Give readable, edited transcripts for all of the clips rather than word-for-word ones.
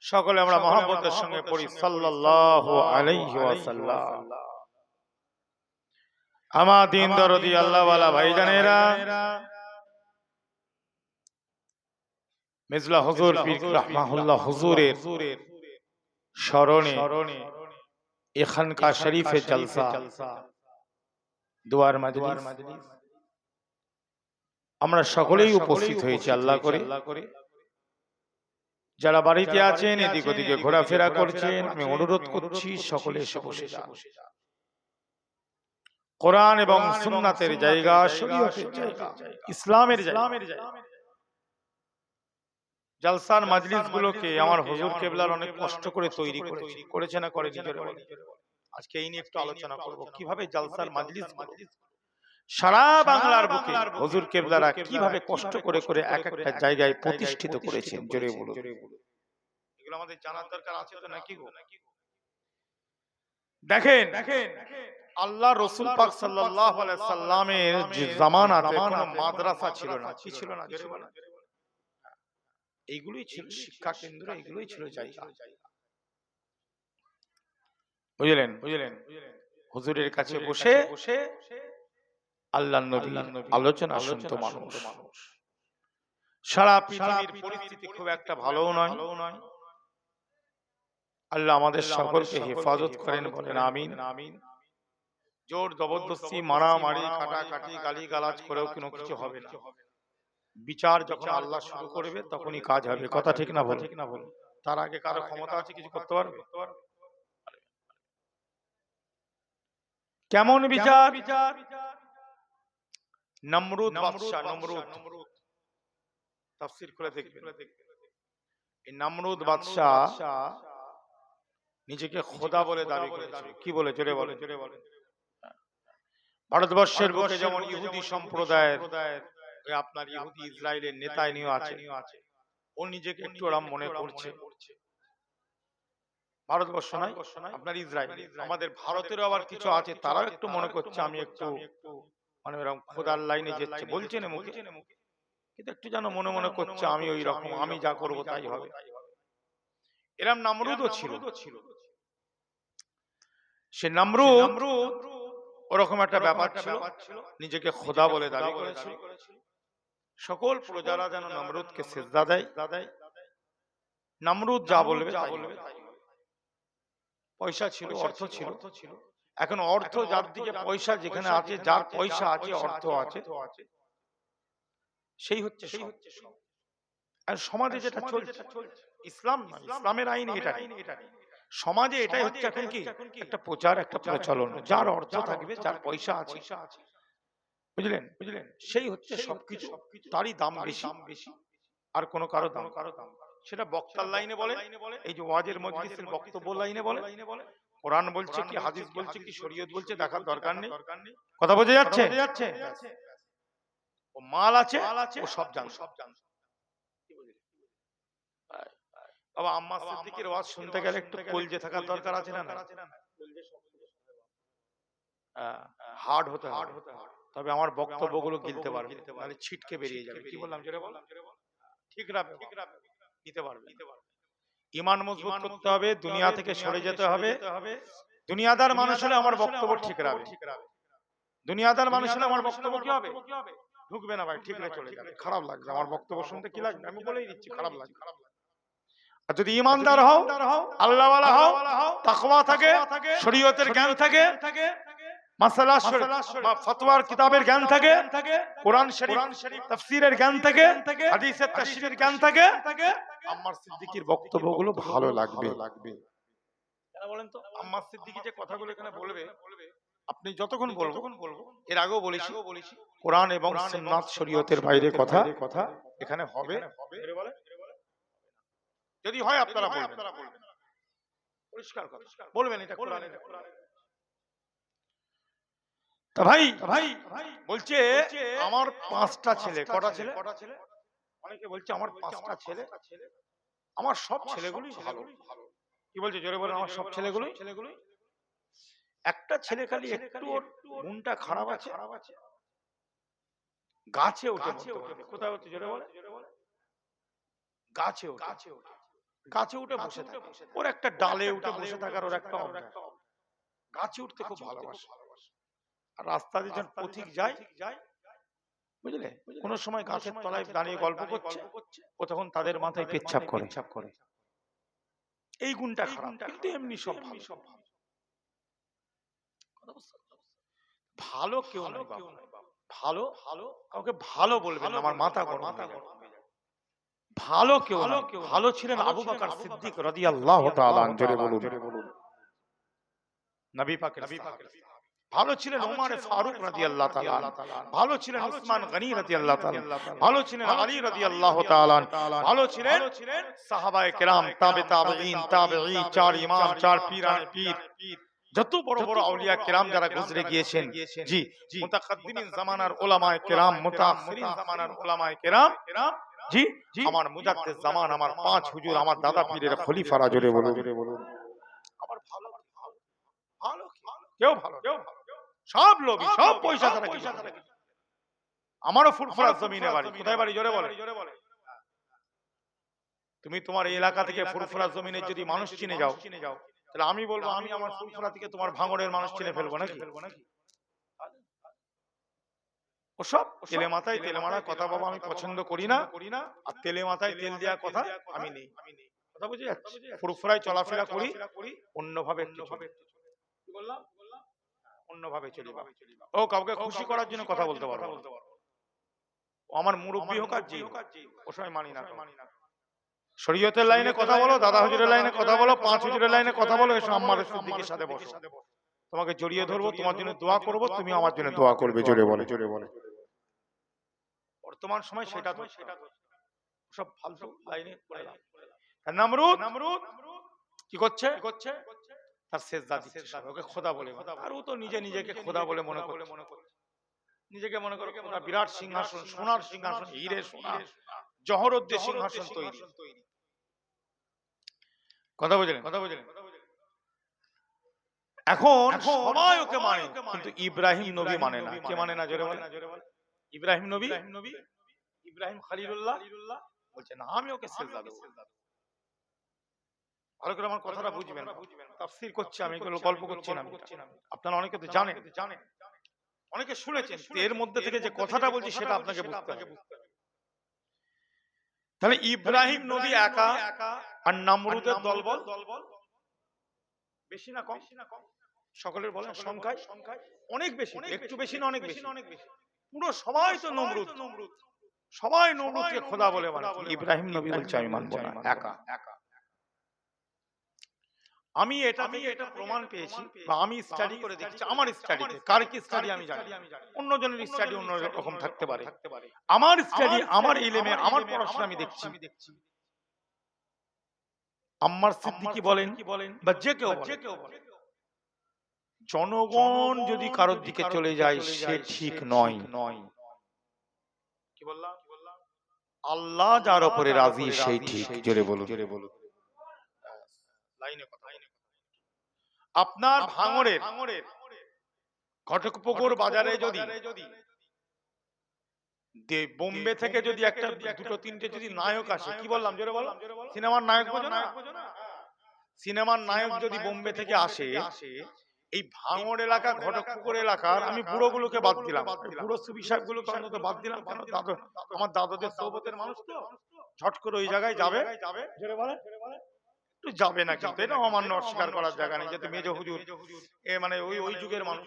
সকলে আমরা মহব্বতের সঙ্গে পড়ি সাল্লাল্লাহু আলাইহি ওয়াসাল্লাম। আমার দিন দরদি আল্লাহওয়ালা ভাইজানেরা, মিজলা হুজুর পীর রাহমাহুল্লাহ হুজুরের স্মরণে এখানকার শরীফে জলসা দুয়ার মাজলিস আমরা সকলেই উপস্থিত হয়েছি আল্লাহ করে। যারা বাড়িতে আছেন, এদিক ওদিকে ঘোরাফেরা করছেন, আমি অনুরোধ করছি সকলে এসে বসে যান। কোরআন এবং সুন্নাতের জায়গা, শরীয়তের জায়গা, ইসলামের জায়গা। জলসার মাজলিস গুলোকে আমার হুজুর কেবলার অনেক কষ্ট করে তৈরি করেছে না করে নিজের। আজকে এই নিয়ে একটু আলোচনা করব, কিভাবে জলসার মাজলিস সারা বাংলার বুকে হুজুর কেবলারা কিভাবে কষ্ট করে করে এক একটা জায়গায় প্রতিষ্ঠিত করেছেন। জোরে বলুন। এগুলো আমাদের জানার দরকার আছে তো নাকি গো? দেখেন, আল্লাহ রাসূল পাক সাল্লাল্লাহু আলাইহি সাল্লামের যে জামানাতে কোনো মাদ্রাসা ছিল না, কি ছিল না? এইগুলোই ছিল শিক্ষা কেন্দ্র, এইগুলোই ছিল জায়গা। বুঝলেন? হুজুরের কাছে বসে আল্লাহর নবী আলোচনা শুনতো মানুষ। সারা পৃথিবীর পরিস্থিতি খুব একটা ভালোও নয়। আল্লাহ আমাদের সকলকে হেফাজত করেন, বলেন আমিন। জোর জবরদস্তি, মারামারি, কাটাকাটি, গালিগালাজ করেও কোনো কিছু হবে না। বিচার যখন আল্লাহ শুরু করবে তখনই কাজ হবে। কথা ঠিক না বল? তার আগে কারো ক্ষমতা আছে কিছু করতে পারবে? কেমন বিচার? নমরুদ বাদশা, নমরুদ তাফসীর খুলে দেখবেন। এই নমরুদ বাদশা নিজেকে খোদা বলে দাবি করেছিল। কি বলে? জোরে বলে। ভারতবর্ষের বুকে যেমন ইহুদি সম্প্রদায়ের আপনার ইহুদি ইসরায়েলের নেতায় নিয়ে আছে, ও নিজেকে একটু আরাম মনে করছে। ভারতবর্ষ নয়, আপনার ইসরায়েল। আমাদের ভারতেরও আবার কিছু আছে, তারাও একটু মনে করছে আমি একটু মানে এরকম খোদার লাইনে যাচ্ছে, বলছে না মুখে, কিন্তু একটু যেন মনে মনে করছে আমি ওই রকম, আমি যা করব তাই হবে। এরম নমরুদও ছিল। সে নমরুদ ওরকম একটা ব্যাপার ছিল, নিজেকে খোদা বলে দাবি করেছিল। সকল প্রজারা যেন নমরুদকে সিজদা দেয়, নমরুদ যা বলবে তাই হবে। পয়সা ছিল, অর্থ ছিল। এখন অর্থ যার দিকে পয়সা যেখানে আছে, যার পয়সা আছে, অর্থ আছে, সেই হচ্ছে সব। আর সমাজে যেটা চলছে, ইসলাম নয়, ইসলামের আইন এটা নেই। সমাজে এটাই হচ্ছে এখন কি একটা প্রচার, একটা প্রচলন। যার অর্থ থাকবে, যার পয়সা আছে, বুঝলেন, সেই হচ্ছে সবকিছু, তারই দাম বেশি, আর কোনো কারো দাম। সেটা বক্তার লাইনে বলে, এই যে ওয়াজের মজলিসের বক্তব্য লাইনে বলে, কোরআন বলছে কি, হাদিস বলছে কি, শরীয়ত বলছে, দেখার দরকার নেই। কথা বোঝা যাচ্ছে? ও মাল আছে, ও সব জানে। বাবা আম্মার সিদ্দিকীর ওয়াজ শুনতে গেলে একটু কলজে থাকার দরকার আছে না? হার্ড হতে হবে, তবে আমার বক্তব্যগুলো গিলতে পারবে, নাহলে ছিটকে বেরিয়ে যাবে। কি বললাম? জোরে বল। ঠিক রাখবে, নিতে পারবে। ঈমান মজবুত করতে হবে, দুনিয়া থেকে সরে যেতে হবে। দুনিয়াদার মানুষ হলে আমার বক্তব্য ঠিক রাখবে। দুনিয়াদার মানুষ হলে আমার বক্তব্য কি হবে? ঢুকবে না ভাই, ঠিক রে চলে যাবে। খারাপ লাগবে আমার বক্তব্য শুনতে, কি লাগবে আমি বলেই দিচ্ছি, খারাপ লাগবে। আর যদি ঈমানদার হও, আল্লাহওয়ালা হও, তাকওয়া থাকে, শরীয়তের জ্ঞান থাকে, মাসালা ফতোয়ার কিতাবের জ্ঞান থাকে, কোরআন শরীফ তাফসীরের জ্ঞান থাকে, হাদিসের তাফসীরের জ্ঞান থাকে, আম্মার সিদ্দিকীর বক্তব্যগুলো ভালো লাগবে। কেন বলেন তো? আম্মার সিদ্দিকী যে কথাগুলো এখানে বলবে, আপনি যতক্ষণ বলবো, এর আগেও বলেছি, কোরআন এবং সুন্নাত শরীয়তের বাইরে কথা এখানে হবে। যদি হয় আপনারা বলবেন, পরিষ্কার কথা বলবেন, এটা কোরআনে। তা ভাই বলছে আমার 5টা ছেলে। কটা ছেলে? অনেকে বলছে আমার 5টা ছেলে, আমার সব ছেলেগুলোই ভালো। কি বলছে? জোরে বলেন। আমার সব ছেলেগুলোই। একটা ছেলে খালি একটু ওর মনটা খারাপ আছে, গাছে ওঠে। কোথায় হচ্ছে? জোরে বলে। গাছে ওঠে, গাছে উঠে বসে থাকে, ওর একটা ডালে উঠে বসে থাকার ওর একটা অভ্যাস, গাছে উঠতে খুব ভালোবাসে। আর রাস্তা দিয়ে যখন পথিক যায়, বুঝলে, কোন সময় গাছের তলায় দাঁড়িয়ে গল্প করছে, ও তখন তাদের মাথায় পেচ্ছাপ করে। এই গুণটা খারাপ, কিন্তু এমনি সব ভালো। ভালো কেউ নাই বাবা, ভালো কাউকে ভালো বলবেন না, আমার মাথা গরম হয়ে যাবে। ভালো কেউ নাই, ভালো ছিলেন আবু বকর সিদ্দিক রাদিয়াল্লাহু তাআলা আনহু, জোরে বলুন। নবী পাকের সাহাবী। ভালো ছিলেন ওমর ফারুক রাদিয়াল্লাহু তাআলা আনহু, ভালো ছিলেন উসমান গনি রাদিয়াল্লাহু তাআলা, ভালো ছিলেন আলী রাদিয়াল্লাহু তাআলা, ভালো ছিলেন সাহাবায়ে কেরাম, তাবেঈন, চার ইমাম, চার পীরানে পীর, যত বড় বড় আউলিয়া কেরাম যারা গুজরে গিয়েছেন, জি, মুতাকাদ্দিমিন জামানার উলামায়ে কেরাম, মুতাআখিরিন জামানার উলামায়ে কেরাম, জি, আমার মুজাদ্দিদ জামান, আমার পাঁচ হুজুর, আমার দাদা পীরের খলিফারা, জোরে বলুন। আমার ভালো কেউ ভালো, সব লোভী, সব পয়সা ছাড়া কিছু। আমারও ফুরফুরা জমিনে বাড়ি, কোথায় বাড়ি, জোরে বলে। তুমি তোমার এই এলাকা থেকে ফুরফুরা জমিনে যদি মানুষ চিনে যাও, তাহলে আমি বলবো আমি আমার ফুরফুরা থেকে তোমার ভাঙড়ের মানুষ চিনে ফেলবো নাকি? ওসব তেলে মাথায় তেলে মারা কথা বাবা আমি পছন্দ করি না, আর তেলে মাথায় তেল দেওয়া কথা আমি নেই। কথা বুঝে যাচ্ছে? ফুরফুরায় চলাফেরা করি, অন্যভাবে কি বললাম, অন্যভাবে চলি। ও কাউকে খুশি করার জন্য কথা বলতে পারবো, ও আমার মুরব্বি হোক আর যে হোক, ও সময় মানি না। শরীয়তের লাইনে কথা বলো, দাদা হুজুরের লাইনে কথা বলো, পাঁচ হুজুরের লাইনে কথা বলো, এসো আম্মার সিদ্দিকের সাথে বসো, তোমাকে জড়িয়ে ধরবো, তোমার জন্য দোয়া করবো, তুমি আমার জন্য দোয়া করবে, জোরে বলে। বর্তমান সময় সেটা তো সব ফালতু লাইনে পড়ে না। নমরুদ কি করছে, তার সেজদা দিচ্ছে, ওকে খোদা বলে, আর ও তো নিজেকে খোদা বলে মনে করে, নিজেকে মনে করে খোদা, বিরাট সিংহাসন, সোনার সিংহাসন, হিরে সোনা জহরত সিংহাসন তৈরি। কথা বুঝলেন? এখন সবাই ওকে মানে, কিন্তু ইব্রাহিম নবী মানে না। কে মানে না, জোরে বলে। ইব্রাহিম নবী, ইব্রাহিম খলিলুল্লাহ বলছে না, আমি ওকে সেজদা দেব। ভালো করে আমার কথাটা বুঝবেন, তাফসীর করছি আমি, এগুলো গল্প করছি না। আপনারা অনেকে তো জানেন, অনেকে শুনেছেন, এর মধ্যে থেকে যে কথাটা বলছি সেটা আপনাকে বুঝতে হবে। তাহলে ইব্রাহিম নবী একা, আর নমরুদের দলবল বেশি না কম? সকলের বলেন সংখ্যায় অনেক বেশি, একটু বেশি না অনেক বেশি? পুরো সবাই তো নমরুদ, সবাই নমরুদকে খোদা বলে মানে। ইব্রাহিম নবী বলছে আমি মানবো না, একা। আমি এটা প্রমাণ পেয়েছি, বা আমি স্টাডি করে দেখেছি, আমার স্টাডিতে, কার কি স্টাডি আমি জানি, অন্যজনের স্টাডি অন্য রকম থাকতে পারে, আমার স্টাডি, আমার ইলমে, আমার পড়াশোনা আমি দেখছি। আম্মার সিদ্দিকী বলেন বা যে কেউ বলেন, জনগণ যদি কারোর দিকে চলে যায় সে ঠিক নয়। কি বললাম? আল্লাহ যার উপরে রাজি সেই ঠিক, জোরে বলুন। লাইনে কথা। আপনার ভাঙড়ের ঘটকপুকুর বাজারে যদি বোম্বে থেকে যদি একটা দুটো তিনটে যদি নায়ক আসে, কি বললাম, জোরে বলো, সিনেমার নায়ক বোঝো না? সিনেমার নায়ক যদি বোম্বে থেকে আসে, এই ভাঙড় এলাকা, ঘটকপুকুর এলাকার, আমি বুড়োগুলোকে বাদ দিলাম, বুড়ো সুবি সাহেব গুলোকে অন্তত বাদ দিলাম, কেন দাদু, আমার দাদুদের সৌবতের মানুষ তো, ঝট করে ওই জায়গায় যাবে, জোরে বলে একটু যাবে না, কিন্তু এটা অমান্য অস্বীকার করার জায়গা নেই, যেহেতু মেজ হুজুর মানে ওই যুগের মানুষ।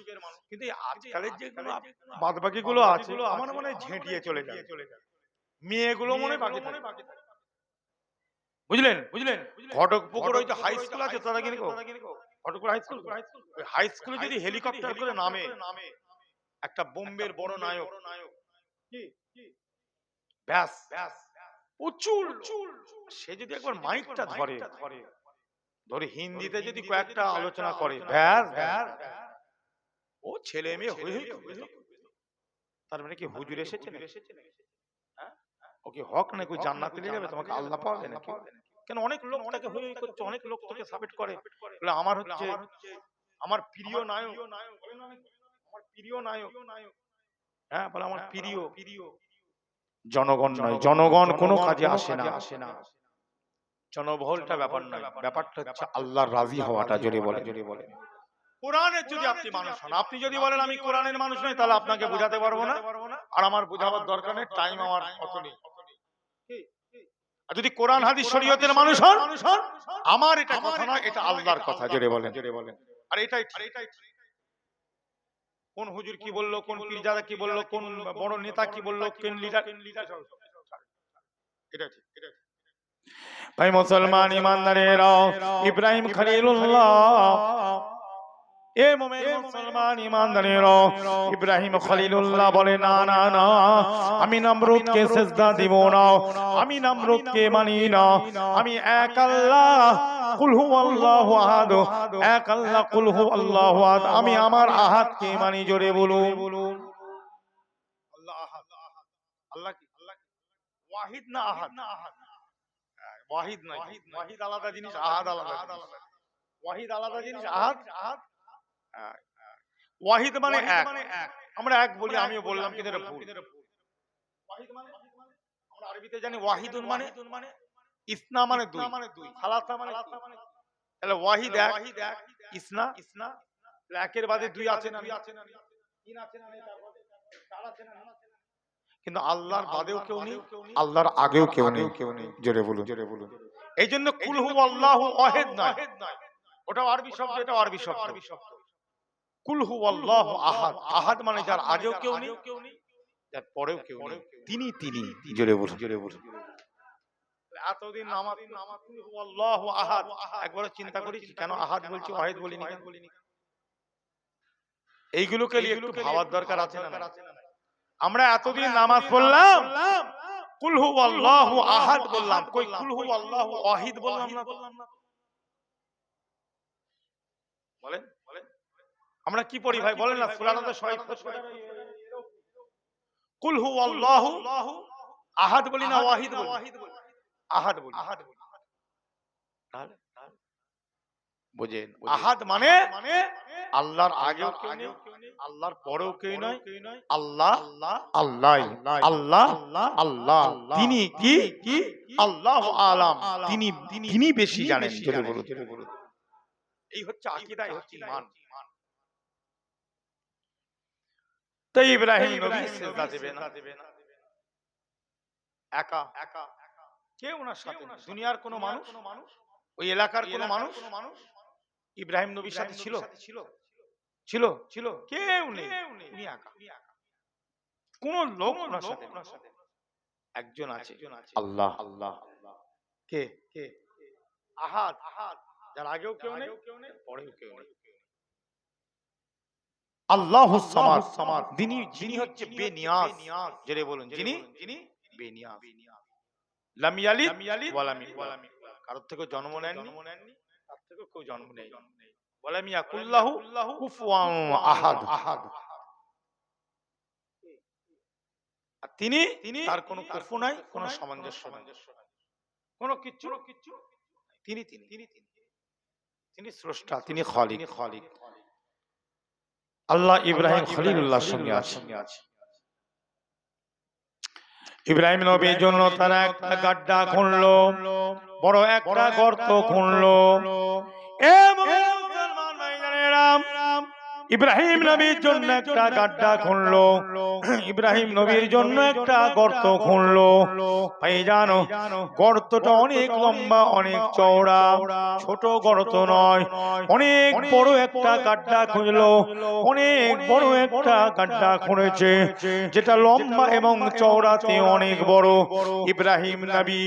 কিন্তু আজকালের যেগুলো বাদ বাকি গুলো আছে, আমার মনে ঝেঁটিয়ে চলে যায়, মেয়েগুলো মনে বাকি থাকে, বুঝলেন? ঘটকপুকুর ওই যে হাই স্কুল আছে, তারা কিনে ঘটকপুর হাই স্কুল, ওই হাই স্কুলে যদি হেলিকপ্টার করে নামে একটা বোম্বের বড় নায়ক, ব্যাস প্রচুর, সে যদি একবার মাইকটা ধরে হিন্দিতে যদি কয়েকটা আলোচনা করে, ব্যাস, ও ছেলে মেয়ে হয়ে তার মানে কি হুজুর এসেছে নাকি? ও কি হক নাকি জান্নাতে নিয়ে যাবে, তোমাকে আল্লাহ পাবে নাকি? কেন অনেক লোক তাকে হয়ে করছে, অনেক লোক তাকে সাপোর্ট করে, বলে আমার হচ্ছে আমার প্রিয় নায়ক, আমার প্রিয় নায়ক, হ্যাঁ বলে আমার প্রিয়। জনগণ নয়, জনগণ কোনো কাজে আসে না। জনবহুলটা ব্যাপার নয়, ব্যাপারটা হচ্ছে আল্লাহর রাজি হওয়াটা। জোরে বলে কোরআনের যদি আপনি মানুষ হন, আপনি যদি বলেন আমি কোরআনের মানুষ নই, তাহলে আপনাকে বুঝাতে পারবো না, আর আমার বুঝাবার দরকার নেই, টাইম আমার অত নেই। আর যদি কোরআন হাদিস শরীয়তের মানুষ হন, আমার এটা কথা নয়, এটা আল্লাহর কথা। জোরে বলেন। আর এটাই কোন হুজুর কি বললো, কোন পীরজাদা কি বললো, কোন বড় নেতা কি বললো, কোন লিডার, এটা ঠিক। ভাই মুসলমান ইমানদারেরা, ইব্রাহিম খলিলুল্লাহ, এ মুমিন মুসলমান ইমানদারেরা, ইব্রাহিম খলিলুল্লাহ বলে না না না, আমি নমরুদকে সিজদা দিব না, আমি নমরুদকে মানি না, আমি এক আল্লাহ কুল হুয়াল্লাহু আহাদ, এক আল্লাহ কুল হুয়াল্লাহু আহাদ, আমি আমার আহাদকে মানি। জোরে বলুন আল্লাহ আহাদ। আল্লাহ কি ওয়াহিদ না আহাদ? ওয়াহিদ নয়, ওয়াহিদ আলাদা জিনিস, আহাদ আলাদা জিনিস। ওয়াহিদ আলাদা জিনিস, আহাদ। ওয়াহিদ মানে এক, আমরা এক বলি, আমিও বললাম কিন্তু এটা ভুল। ওয়াহিদ মানে আমরা আরবিতে জানি ওয়াহিদুন মানে ইসনা মানে দুই, সালাসা মানে তিন। তাহলে ওয়াহিদ এক, ইসনা একের বাদে দুই আছে না, তিন আছে না, চার আছে না। কিন্তু আল্লাহর বাদেও কেউ নেই, আল্লাহর আগেও কেউ নেই। জোরে বলুন। এই জন্য কুল হুয়াল্লাহু আহাদ নয়, ওটা আরবি শব্দ, এটা আরবি শব্দ। কুল হুয়াল্লাহু আহাদ, আহাদ মানে যার আগেও কেউ নেই, যার পরেও কেউ নেই, তিনি। জোরে বলুন। এতদিন নামাজ কুল হুয়াল্লাহু আহাদ, একবার চিন্তা করি কেন আহাদ বলছি, ওয়াহিদ বলিনি কেন? এইগুলোকে নিয়ে একটু ভাবার দরকার আছে না? আমরা এতদিন নামাজ পড়লাম, কুল হুয়াল্লাহু আহাদ বললাম, কই কুল হুয়াল্লাহু ওয়াহিদ বললাম না? বলেন আমরা কি পড়ি ভাই, বলেন না? সূরাটা তো সবাই কুল হুয়াল্লাহু আহাদ বলি না ওয়াহিদ বলি? আহাদ বলি। তাহলে বুঝেন, আহাদ মানে আল্লাহর আগেও কেউ নেই, আল্লাহর পরেও কেউ নয়, আল্লাহ আল্লাহ। তিনি কি আল্লাহু আলাম, তিনি বেশি জানেন। জোরে বলুন। এই হচ্ছে আকীদা, এই হচ্ছে ঈমান। তাই ইব্রাহিম নবী সিজদা দেবে না, একা, কেউ ওনার সাথে নেই। দুনিয়ার কোনো মানুষ, ওই এলাকার কোনো মানুষ ইব্রাহিম নবীর সাথে ছিল কেউ নেই, উনি একা। কোন লোক ওনার সাথে নেই। একজন আছে, আল্লাহ। কে? আহাদ, যার আগেও কেউ নেই, পরেও কেউ নেই। আল্লাহুস সামাদ, যিনি হচ্ছে বেনিয়াজ। জোরে বলুন, যিনি বেনিয়াজ। লাম ইয়ালিদ ওয়া লাম ইউলাদ, কারোর থেকে জন্ম নেননি, তার থেকে কেউ জন্ম নেই। ওয়া লাম ইয়াকুল লাহু কুফুয়ান আহাদ, তিনি তার কোনো কুফু নাই, কোনো সামঞ্জস্য নাই, কোনো কিচ্ছু। তিনি স্রষ্টা, তিনি খালিক। আল্লাহ ইব্রাহিম খলিলুল্লাহর সঙ্গে আছে। ইব্রাহিম নবীর জন্য তারা একটা গাড্ডা খুঁড়লো, বড় একটা গর্ত খুঁড়লো। এ মুসলমান ভাইজানেরা, ইব্রাহিম নবীর জন্য একটা গাড্ডা খুঁড়লো, ইব্রাহিম নবীর জন্য একটা গর্ত খুঁড়লো। ভাই জানো, গর্তটা অনেক লম্বা, অনেক চওড়া, ছোট গর্ত নয়, অনেক বড় একটা গাড্ডা খুঁজলো, অনেক বড় একটা গাড্ডা খুঁড়েছে, যেটা লম্বা এবং চওড়াতে অনেক বড়। ইব্রাহিম নবী,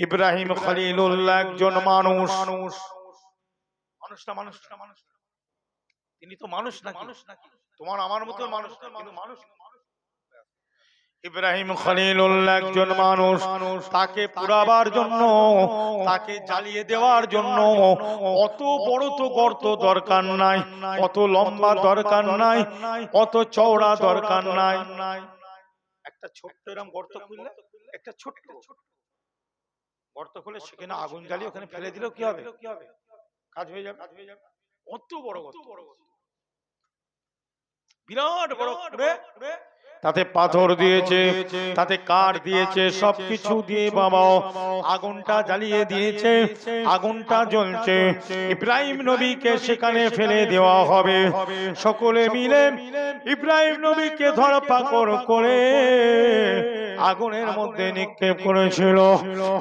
ইব্রাহিম খলিলুল্লাহ একজন মানুষ না, তিনি তো মানুষ নাকি? তোমার আমার মতো মানুষ, কিন্তু মানুষ। ইব্রাহিম খলিলুল্লাহ একজন মানুষ, তাকে পুরাবার জন্য, তাকে জ্বালিয়ে দেওয়ার জন্য অত বড় তো গর্ত দরকার নাই, অত লম্বা দরকার নাই, অত চওড়া দরকার নাই। একটা ছোট্ট এরকম গর্ত খুললে, একটা ছোট্ট গর্ত খুলে সেখানে আগুন জ্বালিয়ে ওখানে ফেলে দিলেও কি হবে? কাজ হয়ে যাবে। অত বড় গর্ত, বিরাট বড় করে তাতে পাথর দিয়েছে, তাতে কাঠ দিয়েছে, সবকিছু দিয়ে বাবা আগুনটা জ্বালিয়ে দিয়েছে। আগুনটা জ্বলছে, ইব্রাহিম নবীকে সেখানে ফেলে দেওয়া হবে। সকলে মিলে ইব্রাহিম নবীকে ধরপাকড় করে আগুনের মধ্যে নিক্ষেপ করেছিল।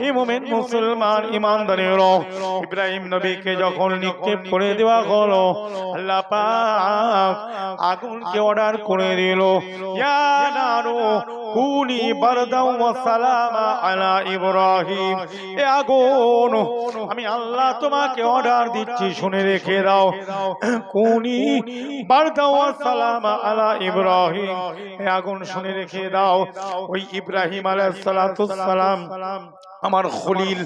এই মোমেন মুসলমান ইমানদারেরা, ইব্রাহিম নবীকে যখন নিক্ষেপ করে দেওয়া হলো, আল্লাহ পাক আগুনকে অর্ডার করে দিল, ইয়া নারু কুনি বারদাও ওয়া সালামা আলা ইব্রাহিম। এ আগুন, আমি আল্লাহ তোমাকে অর্ডার দিচ্ছি, শুনে রেখে দাও, কুনি বারদাও ওয়া সালামা আলা ইব্রাহিম। এ আগুন শুনে রেখে দাও, ওই ইব্রাহিম আলাইহিস সালাতু সালাম আমার খলিল,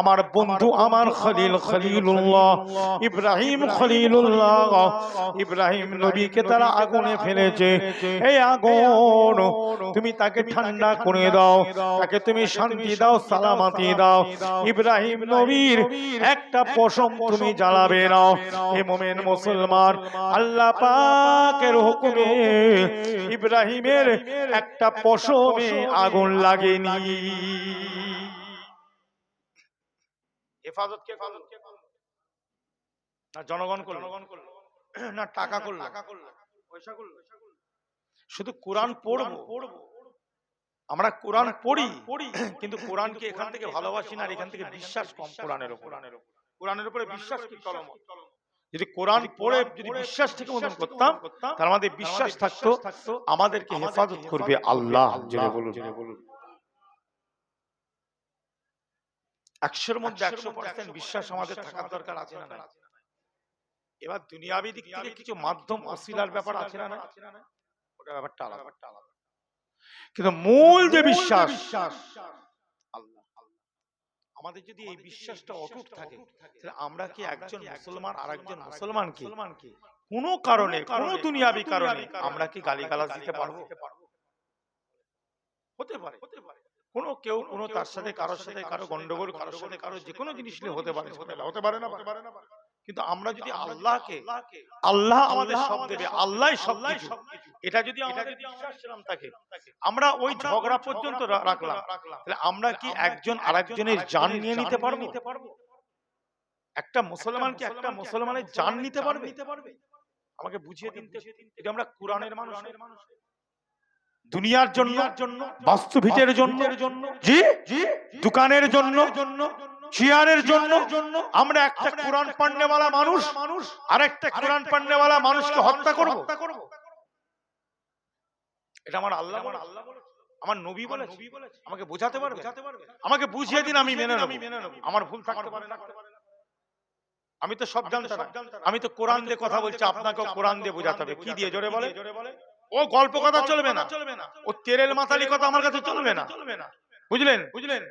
আমার বন্ধু, আমার খলিল, খলিলুল্লাহ ইব্রাহিম, খলিলুল্লাহ ইব্রাহিম নবীকে তারা আগুনে ফেলেছে। এই আগুন তুমি তাকে ঠান্ডা করে দাও, তাকে তুমি শান্তি দাও, সালামতি দাও। ইব্রাহিম নবীর একটা পশম তুমি জ্বালাবে না। হে মুমিন মুসলমান, আল্লাহ পাকের হুকুমে ইব্রাহিমের একটা পশমে আগুন লাগেনি। হেফাজত কে করলো? না জনগণ করলো, না টাকা করলো, পয়সা করলো? শুধু কোরআন পড়বো, আমরা কোরআন পড়ি, কিন্তু কোরআনকে এখান থেকে ভালোবাসি না, আর এখান থেকে বিশ্বাস কম কোরআনের উপর। কোরআনের উপরে বিশ্বাস কি কলম। যদি কোরআন পড়ে যদি বিশ্বাস থেকে মতন করতাম, তার আমাদের বিশ্বাস থাকতো আমাদেরকে হেফাজত করবে আল্লাহ। জেনে বলুন, 100-এর মধ্যে 100% বিশ্বাস আমাদের থাকার দরকার আছে না? এবার দুনিয়াবি দিক থেকে কিছু মাধ্যম অশিলার ব্যাপার আছে না? ওটা ব্যাপারটা আলাদা। কিন্তু মূল যে বিশ্বাস আল্লাহ, আমাদের যদি এই বিশ্বাসটা অটুট থাকে, তাহলে আমরা কি একজন মুসলমান আর একজন মুসলমানকে কোনো কারণে, কোনো দুনিয়াবি কারণে আমরা কি গালিগালাজ দিতে পারবো? হতে পারে কোনো কেউ কোনো তার সাথে কারোর সাথে কারো গন্ডগোল, কারোর সাথে কারো যে কোনো জিনিস নিয়ে হতে পারে, হতে পারে না? কিন্তু আমরা যদি আল্লাহকে, আল্লাহ আমাদের সব দেবে, আল্লাহ সব কিছু, এটা যদি আমাদের বিশ্বাস ছিলাম থাকে, আমরা ওই ঝগড়া পর্যন্ত রাখলাম, তাহলে আমরা কি একজন আরেকজনের জান নিয়ে নিতে পারবো? একটা মুসলমানকে একটা মুসলমানের জান নিতে পারবে? আমাকে বুঝিয়ে দিন, যদি আমরা কোরআনের মানুষ, দুনিয়ার জন্য, বাস্তু ভিটের জন্য, জি দোকানের জন্য, চেয়ারের জন্য আমরা একটা কোরআন পড়নেওয়ালা মানুষ আর একটা কোরআন পড়নেওয়ালা মানুষকে হত্যা করব? এটা আমার আল্লাহ, আমার নবী বলেছে। আমাকে বোঝাতে পারবে? আমাকে বুঝিয়ে দিন, আমি মেনে নেব। আমার ভুল থাকতে পারে না। আমি তো সব জানতাম, আমি তো কোরআন দিয়ে কথা বলছি, আপনাকেও কোরআন দিয়ে বোঝাতে হবে। কি দিয়ে? জোরে বলে। ও গল্প কথা চলবে না, ও তেরেল মাতালি কথা আমার কাছে চলবে না, বুঝলেন?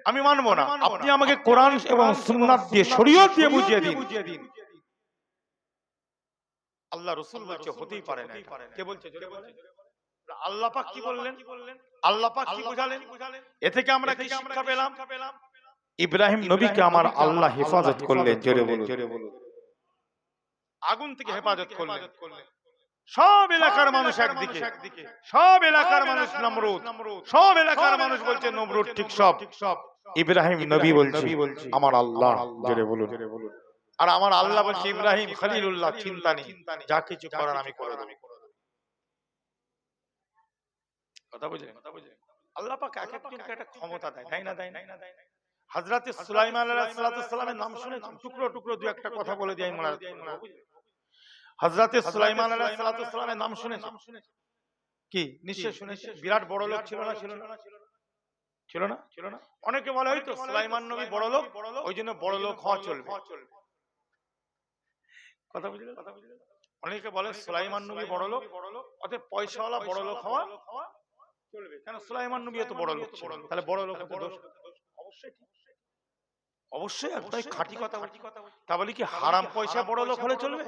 আমি মানবো না। আপনি আমাকে কোরআন এবং সুন্নাত দিয়ে, শরীয়ত দিয়ে বুঝিয়ে দিন। আল্লাহ রাসূল বলছে হতেই পারে না। কে বলছে? জোরে বলে। আল্লাহ পাক কি বললেন? আল্লাহ পাক কি বোঝালেন? এ থেকে আমরা কি শিক্ষা পেলাম? ইব্রাহিম নবীকে আমার আল্লাহ হেফাজত করলেন। জোরে বলুন। আগুন থেকে হেফাজত করলেন। সব এলাকার মানুষ একদিকে, সব এলাকার মানুষ নমরুদ, সব এলাকার মানুষ বলছে নমরুদ ঠিক সব। ইব্রাহিম নবী বলছে আমার আল্লাহ। জোরে বলুন। আর আমার আল্লাহ বলছে ইব্রাহিম খলিলুল্লাহ, চিন্তা নেই, যা কিছু করার আমি করে দেব। কথা বুঝলেন? আল্লাহ পাক এক একজনকে একটা ক্ষমতা দেয়, তাই না? হযরত সুলাইমান আলাইহিস সালামের নাম শুনেছেন? টুকরো টুকরো দুই একটা কথা বলে দিই আমি। হযরত সুলাইমান আলাইহিস সালামের নাম শুনেছেন? কি নিশ্চয় শুনেছেন। বিরাট বড় লোক ছিল না? ছিল না? অনেকে বলে হয়তো সুলাইমান নবী বড় লোক, ওই জন্য বড় লোক হওয়া চলবে। কথা বুঝলেন? অনেকে বলে সুলাইমান নবী বড় লোক, অতএব পয়সাওয়ালা বড় লোক হওয়া চলবে। কেন? সুলাইমান নবী এত বড় লোক ছিল, তাহলে বড় লোক হতে দোষ? অবশ্যই একটাই খাঁটি কথা। তা বলি কি হারাম পয়সা বড় লোক হলে চলবে?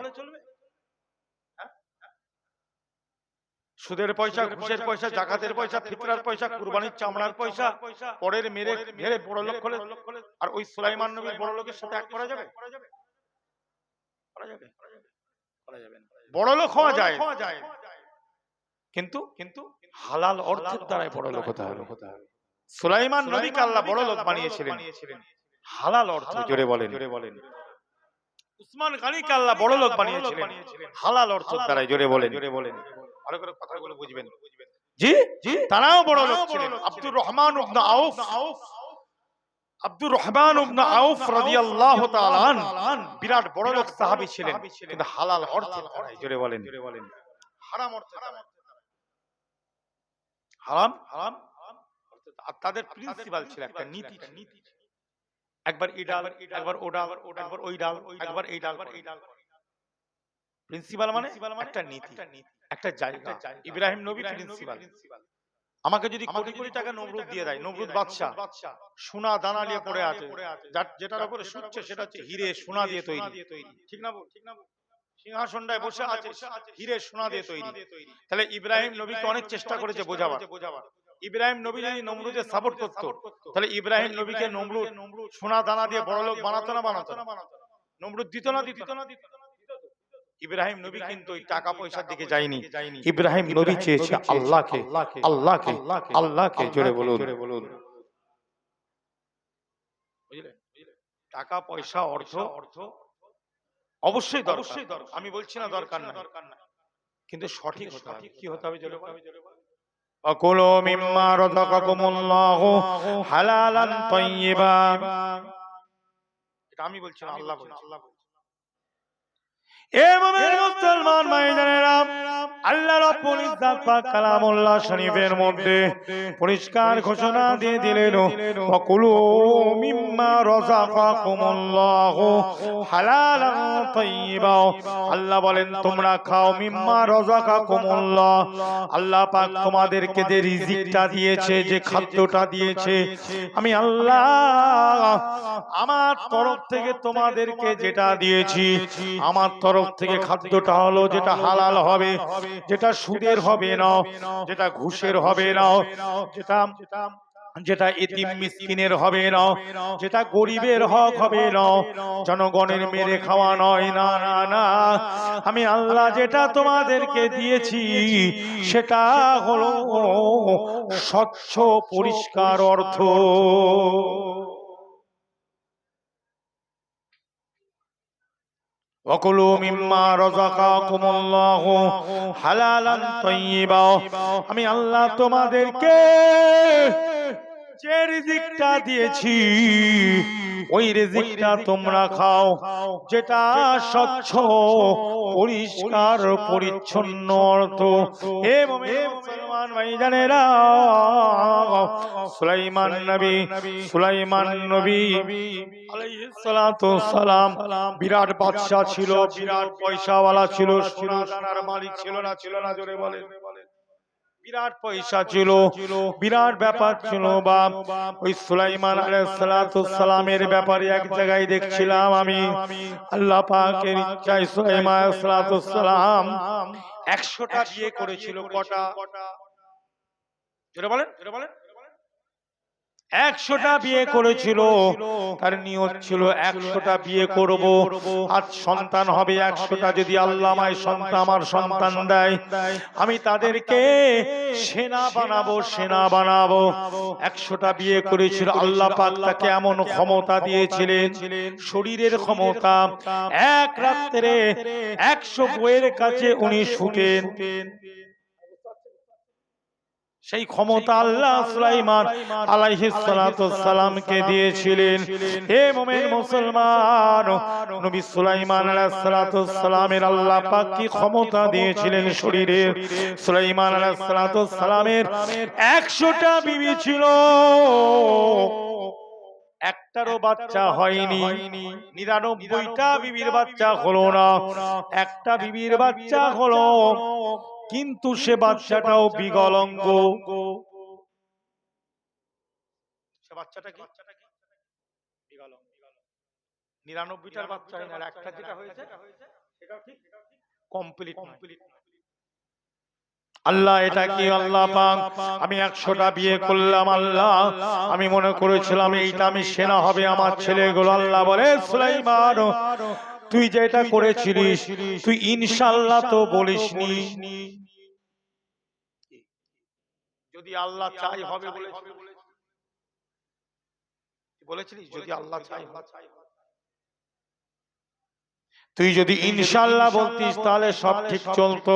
সুদের পয়সা, ঘুষের পয়সা, জাকাতের পয়সা, ফিতরার পয়সা, কুরবানির চামড়ার পয়সা পরের মেরে বড় লোক হলে, আর ওই সুলাইমান নবীর বড় লোকের সাথে এক করা যাবে? বড় লোক হওয়া যায়, কিন্তু হালাল অর্থের দ্বারাই বড় লোক হতে হবে। সুলাইমান নবীকে আল্লাহ বড় লোক বানিয়েছিলেন হালাল অর্থ। জোরে বলেন। উসমান গনিকে আল্লাহ বড় লোক বানিয়েছিলেন হালাল অর্থের দ্বারাই। জোরে বলেন। ভালো করে কথাগুলো বুঝবেন। জি জি, তারাও বড় লোক ছিলেন। আব্দুর রহমান ইবনে আউফ রাদিয়াল্লাহু তাআলা বিরাট বড় লোক সাহাবী ছিলেন, কিন্তু হালাল অর্থের দ্বারাই। জোরে বলেন। হারাম অর্থের দ্বারা, হারাম আর তাদের প্রিন্সিপাল ছিল, একটা নীতি। একবার এই ডাল, একবার ও ডাল, একবার ওই ডাল, একবার এই ডাল। প্রিন্সিপাল মানে একটা নীতি, একটা জায়গা। ইব্রাহিম নবী প্রিন্সিপাল। আমাকে যদি কোটি কোটি টাকা নমরুদ দিয়ে দেয়, নমরুদ বাদশা সোনা দানা নিয়ে পড়ে আছে, যেটার উপরে শুচ্ছে সেটা হচ্ছে হিরে সোনা দিয়ে তৈরি, ঠিক না? সিংহাসনটায় বসে আছে হিরে সোনা দিয়ে তৈরি। তাহলে ইব্রাহিম নবীকে অনেক চেষ্টা করেছে বোঝাবার। ইব্রাহিম নবী যদি নমরুদের সাপোর্ট করতো, তাহলে ইব্রাহিম নবীকে নমরুদ সোনা দানা দিয়ে বড় লোক বানাতো না? নমরুদ দিত না? ইব্রাহিম নবী কিন্তু ওই টাকা পয়সার দিকে যায়নি। ইব্রাহিম নবী চেয়েছে আল্লাহকে, আল্লাহকে, আল্লাহকে। জোরে বলুন। বুঝলে? টাকা পয়সা অর্থ অবশ্যই দরকার, আমি বলছি না দরকার না, কিন্তু সঠিক হতে হবে। কি হতে হবে? জোরে বলুন। আকুলু মিম্মা রাযাকাকুমুল্লাহু হালালান তাইয়্যিবা। এটা আমি বলছি না, আল্লাহ বলছেন। এ মুমিন মুসলমান ভাইজানেরা, আল্লাহ রাব্বুল ইজ্জত পাক কালামুল্লাহ শরীফের মধ্যে পরিষ্কার ঘোষণা দিয়ে দিলেন, ওয়াকুলু মিম্মা রাযাকাকুমুল্লাহু হালালান তাইয়্যিবা। আল্লাহ বলেন তোমরা খাও মিম্মা রাযাকাকুমুল্লাহ। আল্লাহ পাক তোমাদেরকে যে রিজিকটা দিয়েছে, যে খাদ্যটা দিয়েছে, আমি আল্লাহ আমার তরফ থেকে তোমাদেরকে যেটা দিয়েছি, আমার তরফ থেকে খাদ্যটা হলো যেটা হালাল হবে, যেটা সুদের হবে না, যেটা ঘুষের হবে না, যেটা এতিম মিসকিনের হবে না, যেটা গরিবের হক হবে না, জনগণের মেরে খাওয়া নয়। না না না, আমি আল্লাহ যেটা তোমাদেরকে দিয়েছি সেটা হলো স্বচ্ছ পরিষ্কার অর্থ। ওয়াকুলু মিম্মা রাযাকাকুমুল্লাহু হালালান তাইয়্যিবা। আমি আল্লাহ তোমাদেরকে যে রিজিকটা দিয়েছি ওই রিজিকটা তোমরা খাও, যেটা স্বচ্ছ পরিষ্কার পরিচ্ছন্ন অর্থ। হে মুমিন মুসলমান ভাইজানেরা, সুলাইমান নবী আলাইহিস সালাতু সালাম বিরাট বাদশা ছিল, বিরাট পয়সাওয়ালা ছিল, সোনা দানার মালিক ছিল না? জোরে বলেন। বিরাট পয়সা ছিল, বিরাট ব্যাপার ছিল। বাপ ওই সুলাইমান আলাইহিস সালাতু সালামের ব্যাপারে এক জায়গায় দেখছিলাম আমি, আল্লাহ পাকের ইচ্ছায় সুলাইমান আলাইহিস সালাতু সালাম 100টা বিয়ে করেছিল। কটা? জোরে বলেন। 100টা বিয়ে করেছিল। তার নিয়ত ছিল 100টা বিয়ে করব, আর সন্তান হবে 100টা। যদি আল্লাহ আমায় আমার সন্তান দেয়, আমি তাদেরকে সেনা বানাবো। 100টা বিয়ে করেছিল। আল্লাহ পাক তাকে এমন ক্ষমতা দিয়েছিলেন, শরীরের ক্ষমতা, এক রাত্রে 100 বউয়ের কাছে উনি শুতেন। সেই ক্ষমতা আল্লাহ সুলাইমান আলাইহিস সালাতু সালামকে দিয়েছিলেন। হে মুমিন মুসলমান, নবী সুলাইমান আলাইহিস সালাতু সালামের আল্লাহ পাক কি ক্ষমতা দিয়েছিলেন শরীরে। সুলাইমান আলাইহিস সালাতু সালামের 100টা বিবি ছিল, একটারও বাচ্চা হয়নি। 99টা বিবির বাচ্চা হলো না, একটা বিবির বাচ্চা হলো, কিন্তু সে বাচ্চাটাও বিকলাঙ্গ। সে বাচ্চাটা কি? বিকলাঙ্গ। 99টার বাচ্চা হয় না, একটা যেটা হয়েছে সেটাও ঠিক কমপ্লিট। আল্লাহ এটা কি? আল্লাহ পাক আমি 100টা বিয়ে করলাম, আল্লাহ আমি মনে করেছিলাম এইটা আমি সেনা হবে আমার ছেলেগুলো। আল্লাহ বলে সুলাইমান, তুই যেটা করেছিলিস তুই ইনশাআল্লাহ তো বলিসনি। যদি আল্লাহ চাই হবে বলেছিলি, যদি আল্লাহ চাই। তুই যদি ইনশাআল্লাহ বলতিস তাহলে সব ঠিক চলতো।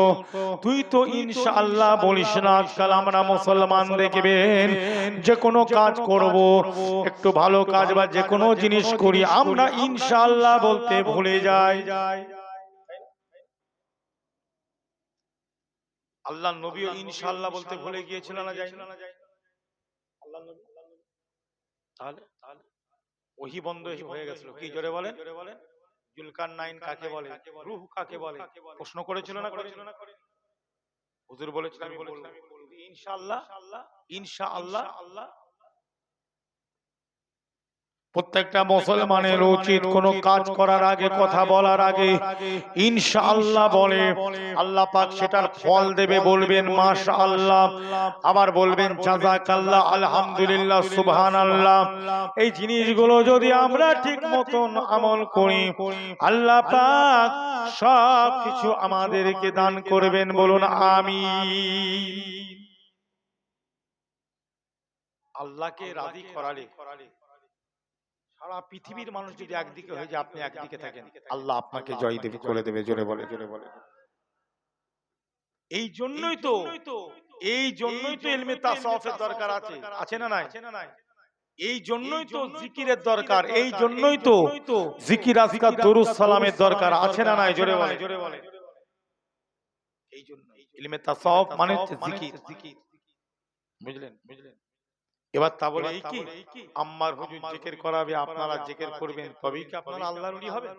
তুই তো ইনশাআল্লাহ বলিস না। আজকাল আমরা মুসলমান দেখবেন যে কোনো কাজ করব, একটু ভালো কাজ বা যে কোনো জিনিস করি, আমরা ইনশাআল্লাহ বলতে ভুলে যাই। আল্লাহর নবীও ইনশাআল্লাহ বলতে ভুলে গিয়েছিল না, যাই না? আল্লাহর নবী তাহলে ওহী বন্ধ হয়ে গেছিল। কি জোরে বলেন? জুলকারনাইন কাকে বলে, রূহ কাকে বলে, প্রশ্ন করেছিল না? হুজুর বলেছিল আমি বলবো ইনশাআল্লাহ। ইনশাআল্লাহ প্রত্যেকটা মুসলমানের উচিত কোন কাজ করার আগে, কথা বলার আগে ইনশাআল্লাহ বলে। আল্লাহ পাক সেটার ফল দেবে, বলবেন মাশাআল্লাহ, আবার বলবেন জাযাকাল্লাহ, আলহামদুলিল্লাহ, সুবহানাল্লাহ। এই জিনিসগুলো যদি আমরা ঠিক মতন আমল করি, আল্লাহ পাক সব কিছু আমাদেরকে দান করবেন, বলুন আমিন। আল্লাহকে রাজি করালে সারা পৃথিবীর মানুষ যদি একদিকে হয়ে যায়, আপনি একদিকে থাকেন, আল্লাহ আপনাকে জয় দেবে, করে দেবে। জোরে বলে। এই জন্যই তো ইলমে তাসাউফের দরকার আছে, আছে না নাই? এই জন্যই তো জিকিরের দরকার, এই জন্যই তো জিকির, আজকার, দরুদ সালামের দরকার, আছে না নাই? জোরে বলে। এই জন্য ইলমে তাসাউফ মানে হচ্ছে জিকির, বুঝলেন? এবার তা বলে এই কি আম্মার হুজুর জিকির করাবে, আপনারা জিকির করবেন, তবেই কি আপনারা আল্লাহর ওলি হবে?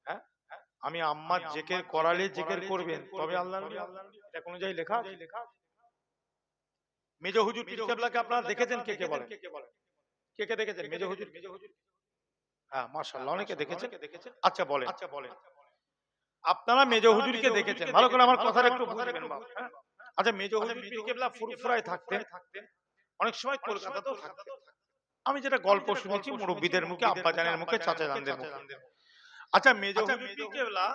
হ্যাঁ, আমি আম্মার জিকির করালে জিকির করবেন তবে আল্লাহর ওলি হবে, এটা কোন জায়গায় লেখা আছে? মেজো হুজুর পীর কেবলাকে আপনারা দেখেছেন? কে কে বলেন? কে দেখেছেন মেজো হুজুর? হ্যাঁ, মাশাআল্লাহ, অনেকে দেখেছেন। আচ্ছা বলেন, আপনারা মেজো হুজুরকে দেখেছেন, ভালো করে আমার কথাটা একটু বুঝবেন বাবা। হ্যাঁ, আচ্ছা, মেজো হুজুর পীর কেবলা ফুরফুরায় থাকতেন, অনেক সময় কলকাতাতেও থাকতেন। আমি যেটা গল্প শুনেছি মুরব্বিদের মুখে, আব্বাজানের মুখে, চাচাজানদের মুখে। আচ্ছা, মেজো হুজুর পীর কেবলা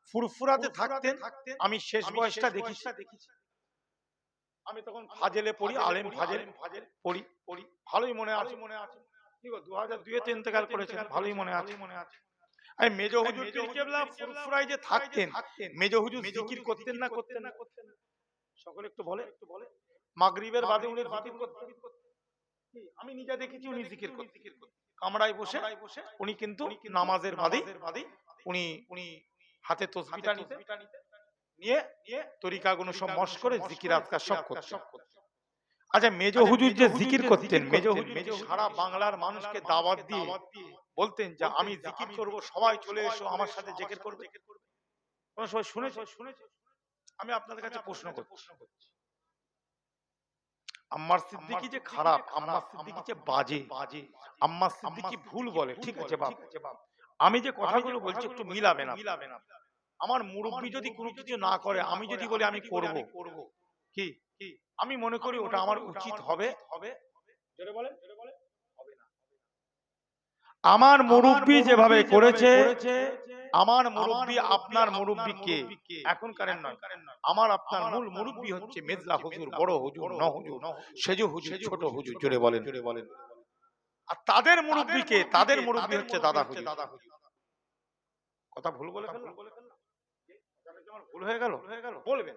ফুরফুরাতে থাকতেন। আমি শেষ বয়সটা দেখেছি। আমি তখন ফাজেলে পড়ি, আলেম ফাজেল পড়ি, ভালোই মনে আছে। কি গো, 2002 তে ইন্তেকাল করেছেন, ভালোই মনে আছে। এই মেজো হুজুর পীর কেবলা ফুরফুরায় যে থাকতেন, মেজো হুজুর জিকির করতেন না? সকলে একটু বলে। মাগরিবের বাদে উনি জিকির করতেন। আমি নিজে দেখেছি উনি জিকির করতেন, কামরায় বসে। উনি কিন্তু নামাজের বাদে উনি হাতে তসবিহটা নিয়ে তরিকাগুলো সব মশ করে জিকির আজকার সব করতেন। আচ্ছা, মেজো হুজুর যে জিকির করতেন, মেজো হুজুর সারা বাংলার মানুষকে দাওয়াত দিয়ে বলতেন যে আমি জিকির করব, সবাই চলে এসো আমার সাথে জিকির করবে। কোন সবাই শুনেছে? আমি আপনাদের কাছে প্রশ্ন করছি, আম্মার সিদ্দিকী যে খারাপ, আম্মার সিদ্দিকী যে বাজে, আম্মার সিদ্দিকী ভুল বলে, ঠিক আছে বাপ, আমি যে কথাগুলো বলছি একটু মিলাবেন না। আমার মুরব্বি যদি কোনো কিছু না করে, আমি যদি বলি আমি করব, কি আমি মনে করি ওটা আমার উচিত হবে? জোরে বলেন। হবে না। আমার মুরব্বি যেভাবে করেছে, আমার মুরব্বি আপনার মুরব্বি কে? এখনকারের নয়, আমার আপনার মূল মুরব্বি হচ্ছে মেজলা হুজুর, বড় হুজুর, ন হুজুর, সেজো হুজুর, ছোট হুজুর। জোরে বলেন। আর তাদের মুরব্বি কে? তাদের মুরব্বি হচ্ছে দাদা হুজুর। কথা ভুল বলে ফেললাম? ভুল হয়ে গেল? বলবেন।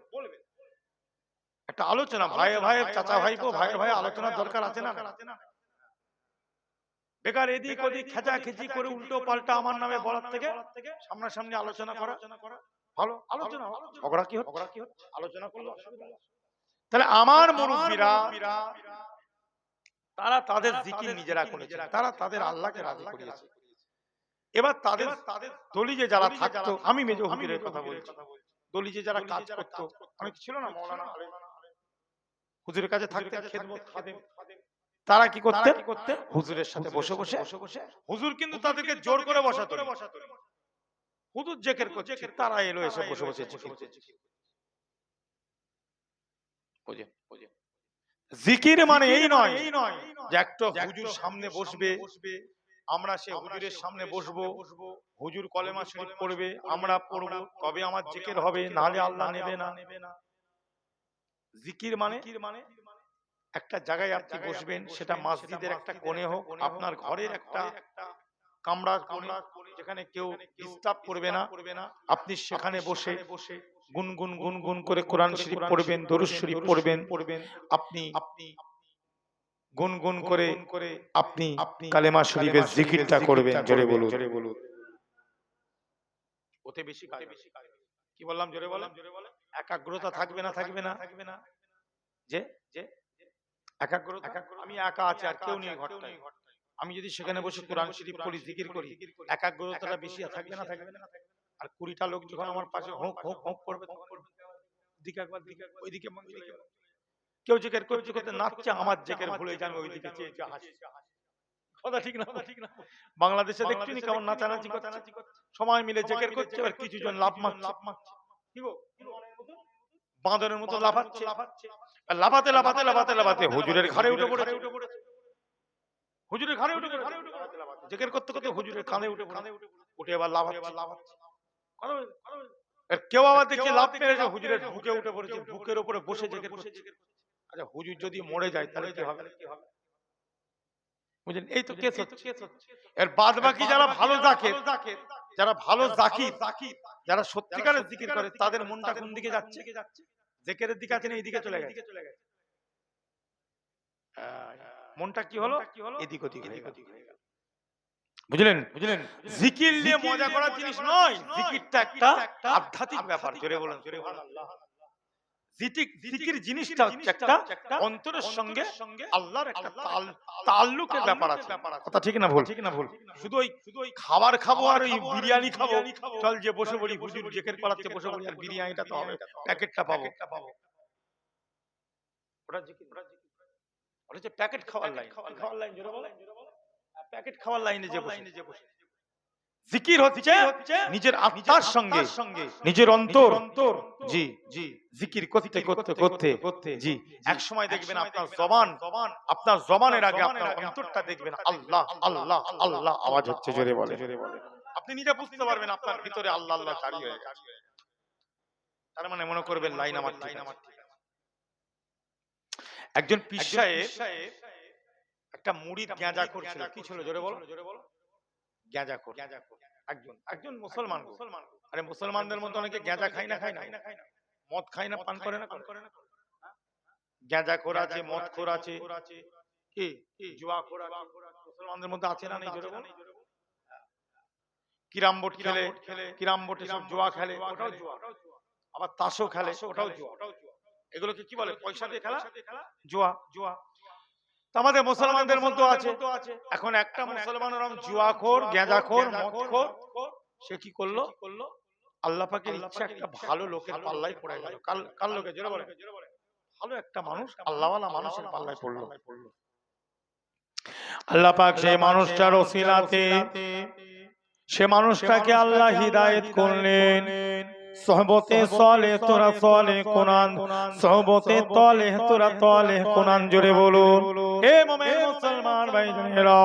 একটা আলোচনা, ভাইয়ে ভাইয়ে, চাচা ভাইপো, ভাইয়ে ভাইয়ে আলোচনার দরকার আছে না? বেকার এদিক ওদিক খেচাখেচি করে উল্টো পাল্টা আমার নামে বলার থেকে সামনাসামনি আলোচনা করা ভালো। আলোচনা ঝগড়া কি হচ্ছে? আলোচনা করলে অসুবিধা নেই। তাহলে আমার মুরব্বিরা তারা তাদের জিকির নিজেরা করেছে, তারা তাদের আল্লাহকে রাজি করিয়েছে। এবার তাদের দলি যে যারা থাকতো, আমি মেজো হুজুরের কথা বলছি, দলি যে যারা কাজ করতো, অনেক ছিল না, মৌলানা হুজুরের কাছে থাকতেন, খেদমত খাদেম, তারা কি করতেন? হুজুরের সাথে বসে বসে, হুজুর কিন্তু তাদেরকে জোর করে বসাতো। হুজুর জিকির করছে, তারা এলো এসে বসে বসে জিকির করছে। জিকির মানে এই নয় যে একটা হুজুর সামনে বসবে, আমরা সে হুজুরের সামনে বসবো, হুজুর কলেমা শরীফ পড়বে, আমরা পড়বো, তবে আমার জিকির হবে, নাহলে আল্লাহ নেবে না। জিকির মানে একটা জায়গায় আপনি বসবেন, সেটা মসজিদের একটা কোণে হোক, আপনার ঘরের একটা কামরা কোণে, যেখানে কেউ ডিস্টার্ব করবে না, আপনি সেখানে বসে গুনগুন গুনগুন করে কোরআন শরীফ পড়বেন, দরুদ শরীফ পড়বেন, আপনি গুনগুন করে আপনি কালেমা শরীফের জিকিরটা করবেন। জোরে বলুন। ওতে বেশি কাজ। কি বললাম? জোরে বলেন। একাগ্রতা থাকবে না যে একাগ্রতা, আমি একা আছি আর কেউ নেই ঘরটায়, আমি যদি সেখানে বসে কোরআন শরীফ পড়ি, জিকির করি, একাগ্রতাটা বেশি থাকবে না? আর 20টা লোক যখন আমার পাশে হোক হোক হোক করবে, দিকে একবার দিকে ওইদিকে কেউ জিকির করতে করতে নাচছে, আমার জিকির ভুলে যান, ওইদিকে চেয়ে চেয়ে হাসি। কথা ঠিক না? বাংলাদেশে দেখছুনি কেমন নাচানাচি করছে, সবাই মিলে জিকির করছে, আর কিছু জন লাফ মারছে, কি গো, বাঁদরের মতো লাফাচ্ছে, আর লাফাতে লাফাতে লাফাতে লাফাতে হুজুরের ঘাড়ে উঠে পড়েছে, হুজুরের ঘাড়ে উঠে জিকির করতে করতে হুজুরের কাঁধে উঠে এবার লাফাচ্ছে। আর কেউ আবার দেখছে লাফ মেরেছে, হুজুরের বুকে উঠে পড়েছে, বুকের উপরে বসে জিকির করছে। আচ্ছা, হুজুর যদি মরে যায় তাহলে কি হবে? বুঝলেন? এই তো কেস হচ্ছে। এর বাদ বাকি যারা ভালো জাকির, যারা সত্যিকারের জিকির করে, তাদের মনটা কোন দিকে যাচ্ছে? জিকিরের দিকে আছে না এইদিকে চলে গেছে? মনটা কি হলো? এদিক ওদিক হয়ে গেল। বুঝলেন? জিকির নিয়ে মজা করার জিনিস নয়, জিকিরটা একটা আধ্যাত্মিক ব্যাপার। জোরে বলেন। জিকির জিনিসটা হচ্ছে একটা অন্তরের সঙ্গে আল্লাহর একটা তাল্লুকের ব্যাপার আছে। কথা ঠিক না ভুল? শুধু ওই খাবার খাবো আর ওই বিরিয়ানি খাবো, চল যে বসে বলি হুজুর জিকির করাচ্ছে, বসে বলি আর বিরিয়ানিটা তো হবে, প্যাকেটটা পাবো, ওটা জিকির। ওটা হচ্ছে প্যাকেট খাওয়ার লাইন। জোরে বলেন। প্যাকেট খাওয়ার লাইনে যে বসে। জিকির হচ্ছে নিজের আত্মার সঙ্গে, নিজের অন্তর, জি জিকির করতে করতে করতে জি এক সময় দেখবেন আপনার জবানের আগে আপনার অন্তরটা দেখবেন আল্লাহ আল্লাহ আল্লাহ আওয়াজ হচ্ছে। জোরে বলে। আপনি নিজে বুঝতে পারবেন আপনার ভিতরে আল্লাহ আল্লাহ জারি হয়ে গেছে। তার মানে মনে করবেন লাইন আমার ঠিক আছে। একজন পীর সাহেব একটা মুড়িদ গাঁজা করছিল। কি ছিল? জোরে বলো। গাঁজা কর একজন মুসলমান। আরে মুসলমানদের মধ্যে অনেকে গাঁজা খায় না, মদ খায় না, পান করে না। গাঁজা খোর আছে, মদ খোর আছে, কি জুয়া খোর আছে, মুসলমানদের মধ্যে আছে না? নেই? জোরে বলো। কিরাম বোর্ড খেলে, কিরাম বোর্ডে সব জুয়া খেলে, ওটাও জুয়া। আবার তাসও খেলে, ওটাও জুয়া। এগুলোকে কি বলে? পয়সা দিয়ে খেলা, জুয়া। আমাদের মুসলমানদের মধ্যে আছে। এখন একটা মুসলমান জুয়াখোর, গাঁজাখোর, মদখোর, সে কি করলো? আল্লাহ পাকের ইচ্ছা একটা ভালো লোকের পাল্লায় পড়ে গেল। কার লোকে? জোরে বলে। ভালো একটা মানুষ, আল্লাহওয়ালা মানুষের পাল্লায় পড়লো। আল্লাহ পাক সেই মানুষটার ওসিলাতে সে মানুষটাকে আল্লাহ হিদায়েত করলেন। সহবতে সলে তোরা সলে কোরআন, সহবতে তলে তোরা তলে কোরআন। জোরে বলুন। হে মুমিন মুসলমান ভাইজানেরা,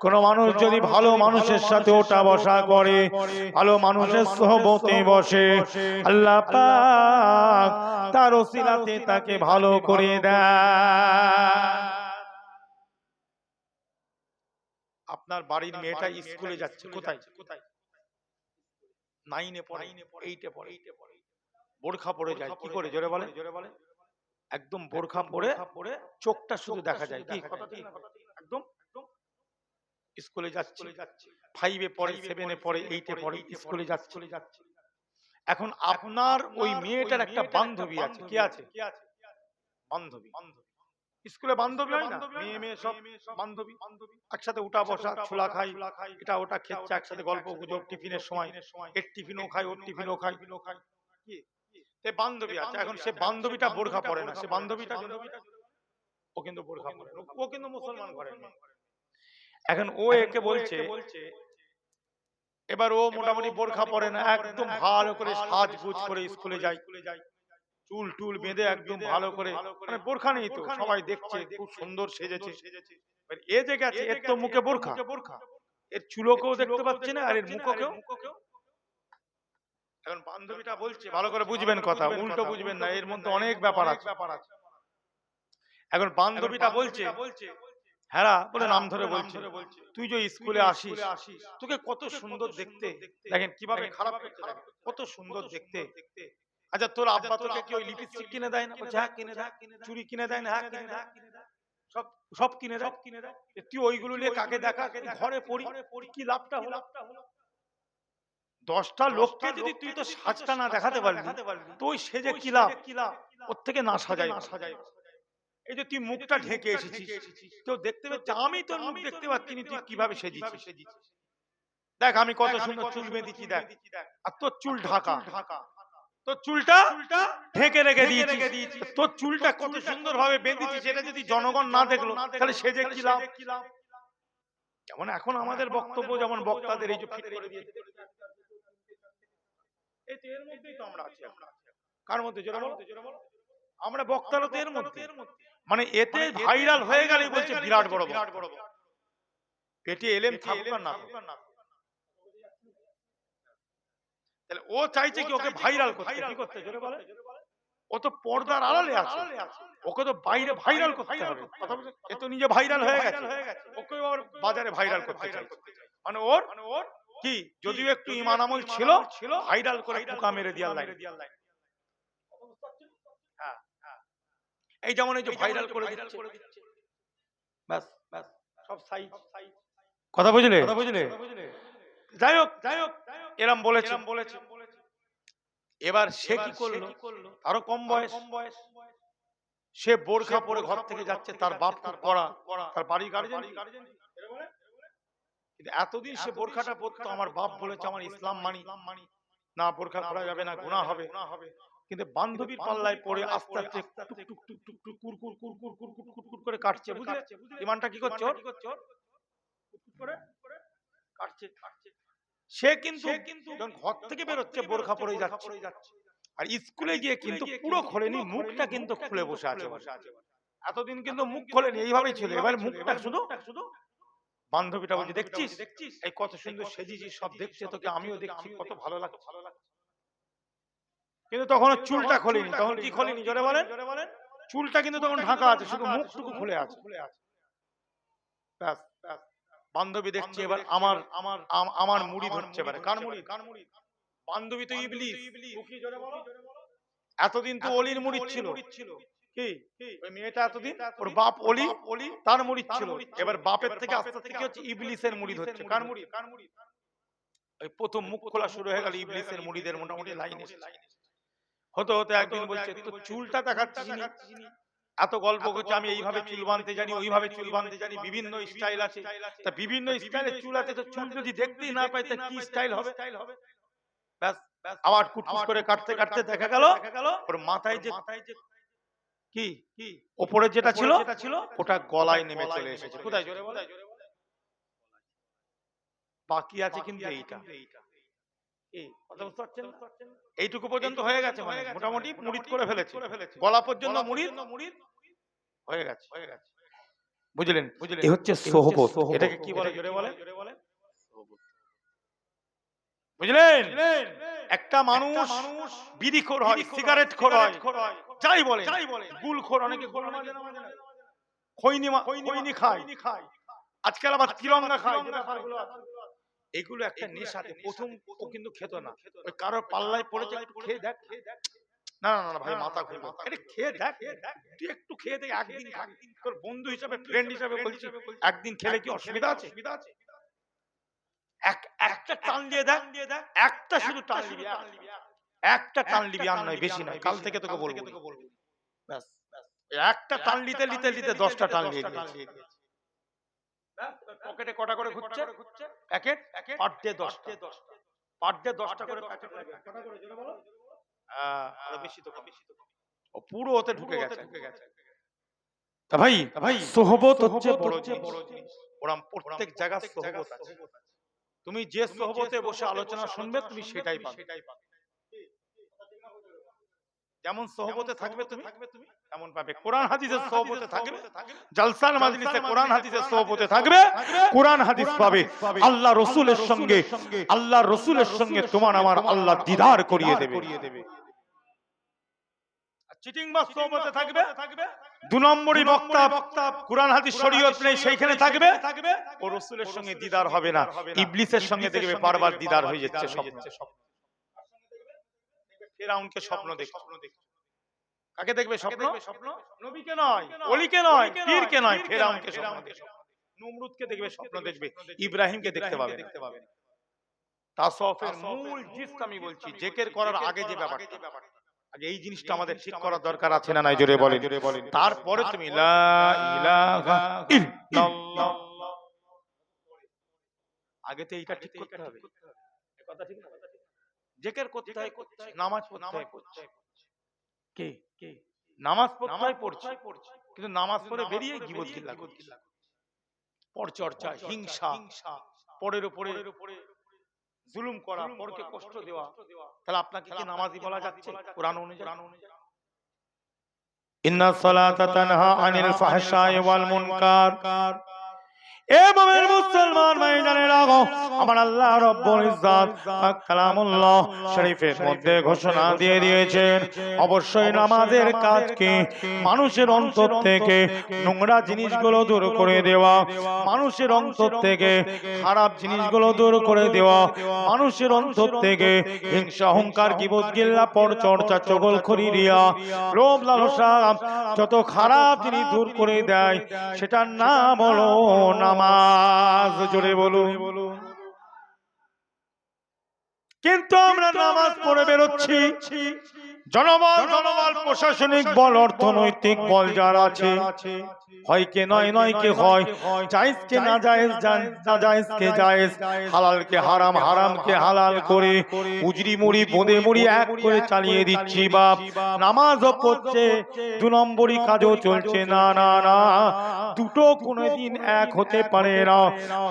কোন মানুষ যদি ভালো মানুষের সাথে ওঠা বসা করে, ভালো মানুষের সহবতে বসে, আল্লাহ পাক তার ওসিলাতে তাকে ভালো করে দেয়। আপনার বাড়ির মেয়েটা স্কুলে যাচ্ছে, কোথায়? 9 পড়ে, 8 পড়ে, বোরখা পরে যায়, কি করে? জোরে বলে। একদম বোরখা পরে চোখটা শুধু দেখা যায়, কি কথা ঠিক? একদম স্কুলে যাচ্ছে, 5 এ পড়ে, 7 এ পড়ে, 8 এ পড়ে, স্কুলে যাচ্ছে। এখন আপনার ওই মেয়েটার একটা বান্ধবী আছে। কি আছে? বান্ধবী। স্কুলে বান্ধবী হয় না? মেয়ে সব বান্ধবী, একসাথে উঠা বসা, ছোলা খাই, এটা ওটা খেচ্ছে, একসাথে গল্প গুজব, টিফিনের সময় এর টিফিনও খাই, ওর টিফিনও খাই, কি সে বান্ধবী আছে। এখন সে বান্ধবীটা বোরখা পরে না, সে বান্ধবীটা ও কিন্তু বোরখা পরে, ও কিন্তু মুসলমান ঘরে। এখন ও একে বলছে, এবার ও মোটামুটি বোরখা পরে না, একদম ভালো করে সাজগুজ করে স্কুলে যায়, চুল টুল বেঁধে একদম ভালো করে, মানে বোরখা নেই তো, সবাই দেখছে খুব সুন্দর সেজেছে। এ যে গেছে, এর তো মুখে বোরখা, এর চুলকেও দেখতে পাচ্ছে না আর এর মুখকেও। এখন বান্ধবীটা বলছে, ভালো করে বুঝবেন কথা, উল্টো বুঝবেন না, এর মধ্যে অনেক ব্যাপার আছে। এখন বান্ধবীটা বলছে, হ্যাঁ বলে নাম ধরে বলছে, তুই যে স্কুলে আসিস তোকে কত সুন্দর দেখতে, দেখেন কিভাবে খারাপ করতে, দেখেন কত সুন্দর দেখতে। আচ্ছা তোর আব্বা তোকে কি ওই লিপস্টিক কিনে দেয় না? বলছে হ্যাঁ কিনে দেয়। চুড়ি কিনে দেয় না? হ্যাঁ কিনে দেয়। সব সব কিনে দেয়। তুই ওইগুলো নিয়ে কাকে দেখা, ঘরে পড়ি, কি লাভটা হলো? 10টা লোককে যদি তুই তো সাজটা না দেখাতে পারবি তো ওই সেজে কি লাভ? ওর থেকে না সাজাই। এই যে তুই মুখটা ঢেকে এসেছিস, কেউ দেখতে পাচ্ছে, আমি তোর মুখ দেখতে পাচ্ছি না, তুই কিভাবে সেজিছিস। দেখ আমি কত সুন্দর চুল বেঁধেছি, দেখ, আর তোর চুল ঢাকা, তোর চুলটা ঢেকে রেখে দিয়েছি, তোর চুলটা কত সুন্দর ভাবে বেঁধেছি, সেটা যদি জনগণ না দেখলো তাহলে সেজে কি লাভ? যেমন এখন আমাদের বক্তব্য, যেমন বক্তাদের এই যে ফিট করে দিয়েছে, এর মধ্যেই তো আমরা আছি। কার মধ্যে? জোরে বলো। আমরা বক্তারা তো এর মধ্যে, মানে এতে ভাইরাল হয়ে গেলে বলছে বিরাট বড় বড় পেটে এলেম থাকুক আর না থাকুক। তাহলে ও চাইছে কি ওকে ভাইরাল করতে, কি করতে? জোরে বলে। ও তো পর্দার আড়ালে আছে, ওকে তো বাইরে ভাইরাল করতে হবে। কথা বুঝে? এ তো নিজে ভাইরাল হয়ে গেছে, ওকে আবার বাজারে ভাইরাল করতে চাইছে। মানে ওর কি, যদিও একটু ঈমান আমল ছিল, ভাইরাল করে পোকা মেরে দেওয়ার লাইন। হ্যাঁ, এই যেমন এই যে ভাইরাল করে দিচ্ছে, ব্যাস ব্যাস সব সাই। কথা বুঝলে? যাই হোক এরম বলেছে। এবার সে কি করলো, আরো কম বয়স, সে বোরখা পরে ঘর থেকে যাচ্ছে, তার বাপ খুব কড়া, তার বাড়ি গার্জেন, কিন্তু এতদিন সে বোরখাটা পরতো, আমার বাপ বলেছে আমার ইসলাম মানি না, বোরখা পরা যাবে না, গুনাহ হবে। কিন্তু বান্ধবীর পাল্লায় পড়ে আস্তে আস্তে টুক টুক টুক টুক টুক কুর কুর কুর কুর কুর কুর কুর করে কাটছে, বুঝলে? ইমানটা কি করছে ওর? করে কাটছে। সে কিন্তু যখন ঘর থেকে বেরোচ্ছে বোরখা পরে যাচ্ছে, আর স্কুলে গিয়ে কিন্তু পুরো খোলেনি, মুখটা কিন্তু খুলে বসে আছে। এতদিন কিন্তু মুখ খোলেনি, এইভাবেই ছিল, এবার মুখটা শুধু। বান্ধবীটা বলছে, দেখছিস এই কত সুন্দর সেজিছিস, সব দেখছে, তোকে আমিও দেখছি, কত ভালো লাগছে। কিন্তু তখন চুলটা খোলেনি। তখন কি খোলেনি? জোরে বলেন। চুলটা কিন্তু তখন ঢাকা আছে, শুধু মুখটুকু খুলে আছে। ব্যাস, বান্ধবী দেখছে এবার আমার আমার মুড়ি ধরছে, এবারে কার মুড়ি? বান্ধবী তো ইবলিস। এতদিন তো অলির মুড়ি ছিল, কি ওই মেয়েটা এতদিন ওর বাপ অলি, তার মুড়ি ছিল, এবার বাপের থেকে আস্তে থেকে হচ্ছে ইবলিসের মুড়ি ধরছে। কার মুড়ি? ওই প্রথম মুখ খোলা শুরু হয়ে গেল ইবলিসের মুড়িদের মোটামুটি লাইন এসেছে। হতে হতে একদিন বলছে, তো চুলটা দেখাচ্ছিস, এত গল্প করছে, আমি এইভাবে চুল বাঁধতে জানি, ওইভাবে চুল বাঁধতে জানি, বিভিন্ন স্টাইল আছে, তা বিভিন্ন স্টাইলের চুল আছে, তো চুল যদি দেখতেই না পাই তা কি স্টাইল হবে? ব্যাস, আবার কুটকুট করে কাটতে কাটতে দেখা গেল ওর মাথায় যে কি ওপরে যেটা ছিল ওটা গলায় নেমে চলে এসেছে। কোথায়? জোরে বলে। বাকি আছে কিন্তু এইটা, এইটুকু পর্যন্ত হয়ে গেছে, মানে মোটামুটি মুড়িদ করে ফেলেছে, গলা পর্যন্ত মুড়িদ হয়ে গেছে। বুঝলেন? এ হচ্ছে সোহবত। এটাকে কি বলে? জোরে বলে। বুঝলেন? একটা মানুষ বিড়িখোর হয়, সিগারেট খোর হয়, যাই বলে, গুলখোর, অনেকে গুল মাঝে না, খৈনি খায়, আজকাল আবার তিরঙ্গা খায়, এগুলো একটা নেশাতে। প্রথম ও কিন্তু খেত না, ওই কারোর পাল্লায় পড়েছে, একটু খেয়ে দেখ, না না না ভাই মাথা ঘুরবে, আরে খেয়ে দেখ, তুই একটু খেয়ে দেখ, একদিন তোর বন্ধু হিসাবে, ফ্রেন্ড হিসাবে বলছি, একদিন খেলে কি অসুবিধা আছে? একটা টান দিয়ে দেখ, একটা শুধু টান দিবি, একটা টান দিবি, আর নয়, বেশি নয়, কাল থেকে তোকে বলবো, ব্যাস একটা টান নিতে নিতে নিতে 10টা টান দিয়ে দিয়েছি। পকেটে কটা করে ঘুরছে? প্যাকেট, পার ডে 10টা, পার ডে 10টা করে প্যাকেট লাগে। কটা করে? জোরে বলো। আরো বেশি তো, ও পুরো ওতে ঢুকে গেছে। তা ভাই সোহবত হচ্ছে বড় জিনিস। ওরম প্রত্যেক জায়গায় সোহবত আছে। তুমি যে সোহবতে বসে আলোচনা শুনবে তুমি সেটাই পাবে। যেমন সোহবতে থাকবে তুমি এমন পাবে। কোরআন হাদিসের সোহবতে থাকবে, জালসার মাজলিসে কোরআন হাদিসের সোহবতে থাকবে, কোরআন হাদিস পাবে। আল্লাহ রসুলের সঙ্গে তোমার আমার আল্লাহ দিদার করিয়ে দেবে। চিটিং বাস সোহবতে থাকবে, 2 নম্বরই বক্তা কোরআন হাদিস শরীয়ত নেই সেইখানে থাকবে, ও রসুলের সঙ্গে দিদার হবে না, ইবলিসের সঙ্গে দেখবে বারবার দিদার হয়ে যাচ্ছে। ফেরাউনকে স্বপ্ন দেখছে। কাকে দেখবে স্বপ্ন? নবীকে নয়, ওলিকে নয়, পীরকে নয়, ফেরাউনকে স্বপ্ন দেখবে। নমরুদকে দেখবে স্বপ্ন দেখবে, ইব্রাহিমকে দেখতে পাবে। তাসাউফের মূল জিনিস আমি বলছি, জিকির করার আগে যে ব্যাপারটা, আগে এই জিনিসটা আমাদের ঠিক করার দরকার আছে না নাই? জোরে বলেন। তারপরে তুমি লা ইলাহা ইল্লাল্লাহ, আগে তো এইটা ঠিক করতে হবে। এই কথা ঠিক না? জিকির করতে হয়, নামাজ পড়তে হয়, কে নামাজ পড়তে হয় পড়ছে, কিন্তু নামাজ পড়ে বেরিয়ে গীবত গিল্লা করছে, পরচর্চা, হিংসা, পরের উপরে জুলুম করা, পরকে কষ্ট দেওয়া, তাহলে আপনাকে কি নামাজি বলা যাচ্ছে কোরআন অনুযায়ী? ইন্নাস সালাতা তানহা আনিল ফাহশাই ওয়াল মুনকার। এ মুমিন মুসলমান ভাইজানেরা, আমার আল্লাহ রাব্বুল ইজ্জত কালামুল্লাহ শরীফের মধ্যে ঘোষণা দিয়ে দিয়েছেন, অবশ্যই নামাজের কাজ কি মানুষের অন্তর থেকে নোংরা জিনিসগুলো দূর করে দেওয়া, মানুষের অন্তর থেকে খারাপ জিনিসগুলো দূর করে দেওয়া, মানুষের অন্তর থেকে হিংসা, অহংকার, গীবত, গিল্লা, পরচর্চা, চগলখড়ি, রিয়া, লোভ, লালসা, যত খারাপ জিনিস দূর করে দেয়, সেটার নাম হলো নামাজ। জোরে বলুন। কিন্তু আমরা নামাজ পড়ে বেরোচ্ছি, জনবল প্রশাসনিক বল, অর্থনৈতিক বল যার আছে, হয় কে নয়, নয় কে হয়, জায়েজ কে না জায়েজ, না জায়েজ কে জায়েজ, হালাল কে হারাম, হারাম কে হালাল করে উজরি মুড়ি বোঁদে মুড়ি এক করে চালিয়ে দিচ্ছি বাপ। নামাজও পড়ছে, 2 নম্বরই কাজও চলছে। না না না, দুটো কোনোদিন এক হতে পারে না।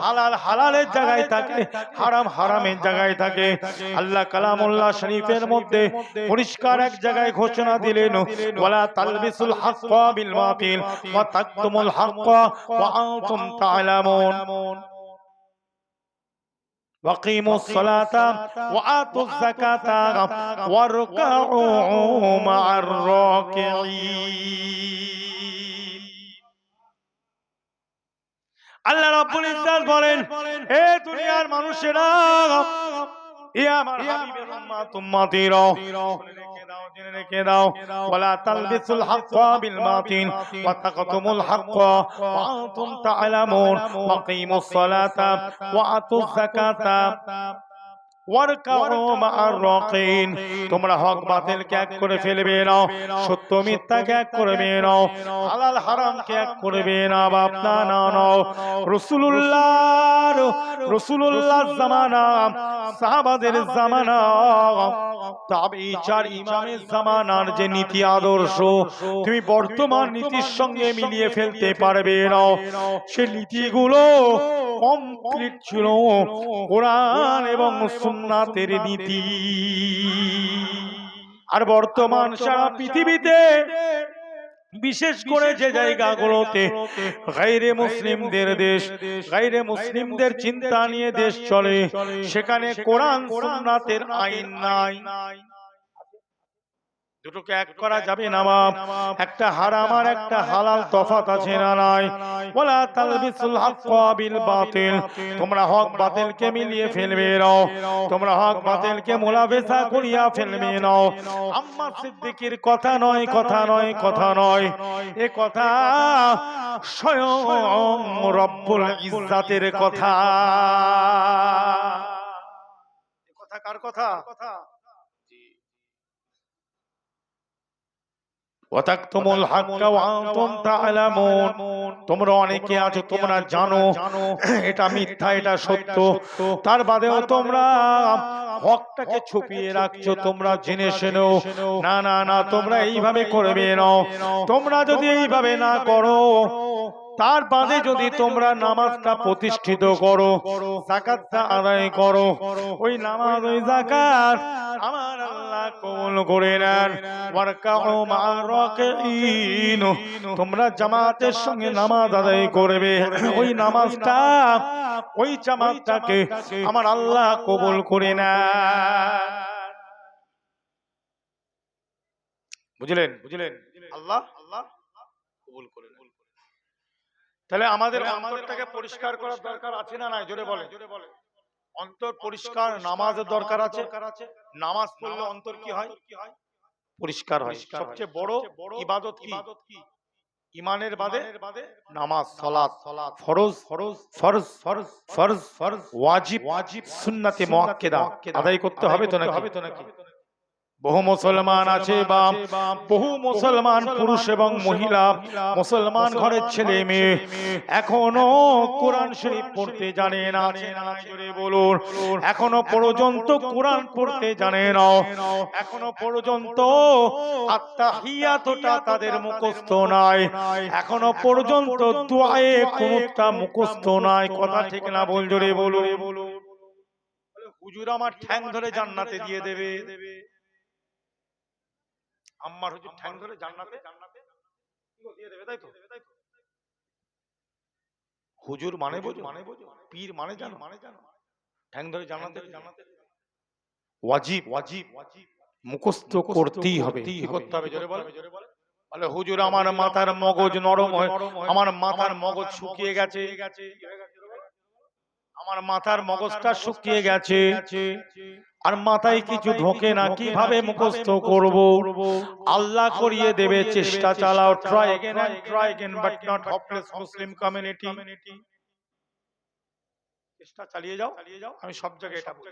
হালাল হালালের জায়গায় থাকে, হারাম হারামের জায়গায় থাকে। আল্লাহ কালামুল্লাহ শরীফের মধ্যে পরিষ্কার এক জায়গায় ঘোষণা দিলেন, ওয়ালা তালবিসুল হাক্কা বিল বাতিল ওয়া তাকতুমুল হাক্কা ওয়া আনতুম তা'লামুন ওয়াকিমুস সালাতা ওয়া আতুজ যাকাতা ওয়ারকাউ মা'আর রাকিঈন। আল্লাহ রাব্বুল ইজ্জত বলেন, হে দুনিয়ার মানুষেরা, এ আমার হাবিবের উম্মত উম্মতিরা, জেনে রেখে দাও, ওয়ালা তালবিসুল হাক্কা বিল বাতিল ওয়া তাকতুমুল হাক্কা ওয়া আনতুম তা'লামুন ওয়াকিমুস সালাতা ওয়া আতুজ যাকাতা ওয়ারকাউ মা'আর রাকিঈন। তোমরা হক বাতিলকে এক করে ফেলবে না, সত্য মিথ্যাকে এক করবে না, হালাল হারামকে এক করবে না বাপ। না না না, রাসূলুল্লাহর জামানা, সাহাবাদের জামানা, তাবেঈ, চার ইমামের জামানার যে নীতি আদর্শ তুমি বর্তমান নীতির সঙ্গে মিলিয়ে ফেলতে পারবে না। সে নীতিগুলো কমপ্লিট ছিল কোরআন এবং সুন্নাতের নীতি। আর বর্তমান সারা পৃথিবীতে, বিশেষ করে যে জায়গাগুলোতে গায়রে মুসলিমদের দেশ, গায়রে মুসলিমদের চিন্তা নিয়ে দেশ চলে, সেখানে কোরআন সুন্নাতের আইন নাই। দুটোকে এক করা যাবে না বাপ। একটা হারাম আর একটা হালাল তফাৎ আছে না নাই? ওয়ালা তালবিসুল হাক্কা বিল বাতিল, তোমরা হক বাতিলকে মিলিয়ে ফেলবে না, তোমরা হক বাতিলকে মুলাবেসা করিয়া ফেলবে না। আম্মা সিদ্দিকীর কথা নয়, কথা নয়, কথা নয়, এ কথা স্বয়ং রব্বুল ইজ্জাতের কথা। এ কথা কার কথা? ওয়াতাকতুমুল হাক্কা ওয়া আনতুম তা'লামুন, তোমরা অনেকে আছো তোমরা জানো এটা মিথ্যা, এটা সত্য, তার বাদেও তোমরা হকটাকে ছুপিয়ে রাখছো, তোমরা জেনে শুনেও। না না না, তোমরা এইভাবে করবে না। তোমরা যদি এইভাবে না করো, তার বাদে যদি তোমরা নামাজটা প্রতিষ্ঠিত করো, যাকাতটা আদায় করো, ওই নামাজ ওই যাকাত আমার আল্লাহ কবুল করে নেন। ওয়ারকাউ মা'আর রাকিঈন, তোমরা জামাতের সঙ্গে নামাজ আদায় করবে, ওই নামাজটা ওই জামাতটাকে আমার আল্লাহ কবুল করে নেন। বুঝলেন? আল্লাহ কবুল করে নেন। তাহলে আমাদের অন্তরটাকে পরিষ্কার করার দরকার আছে না নাই? জোরে বলেন। অন্তর পরিষ্কার, নামাজের দরকার আছে। নামাজ পড়লে অন্তর কি হয়? পরিষ্কার হয়। সবচেয়ে বড় ইবাদত কি? ইমানের বাদে নামাজ, সালাত, ফরজ, ওয়াজিব, সুন্নাতে মুআক্কাদা আদায় করতে হবে তো নাকি? বহু মুসলমান আছে বা বহু মুসলমান পুরুষ এবং মহিলা, মুসলমান ঘরের ছেলে মেয়ে এখনো কোরআন শরীফ পড়তে জানে না। জোরে বলুন, এখনো পর্যন্ত কোরআন পড়তে জানে না, এখনো পর্যন্ত আত্তাহিয়াতুটা তাদের মুখস্থ নাই, এখনো পর্যন্ত দুআয়ে কুনুতটা মুখস্থ নাই। কথা ঠিক না বল? জোরে বলুন। হুজুর আমার ঠ্যাং ধরে জান্নাতে দিয়ে দেবে, আম্মার হুজুর ঠ্যাং ধরে জান্নাতে দিয়ে দেবে, তাই তো? হুজুর মানে বোঝো, পীর মানে জানো, ঠ্যাং ধরে জান্নাতে ওয়াজিব মুখস্থ করতেই হবে। কি করতে হবে? জোরে বলে। বলে হুজুর আমার মাথার মগজ নরম হয়, আমার মাথার মগজ শুকিয়ে গেছে, আমার মাথার মগজটা শুকিয়ে গেছে আর মাথায় কিছু ঢোকে না, কিভাবে মুখস্থ করব? আল্লাহ করিয়ে দেবে, চেষ্টা চালাও। Try again but not hopeless Muslim community. চেষ্টা চালিয়ে যাও। আমি সব জায়গায় এটা বলি,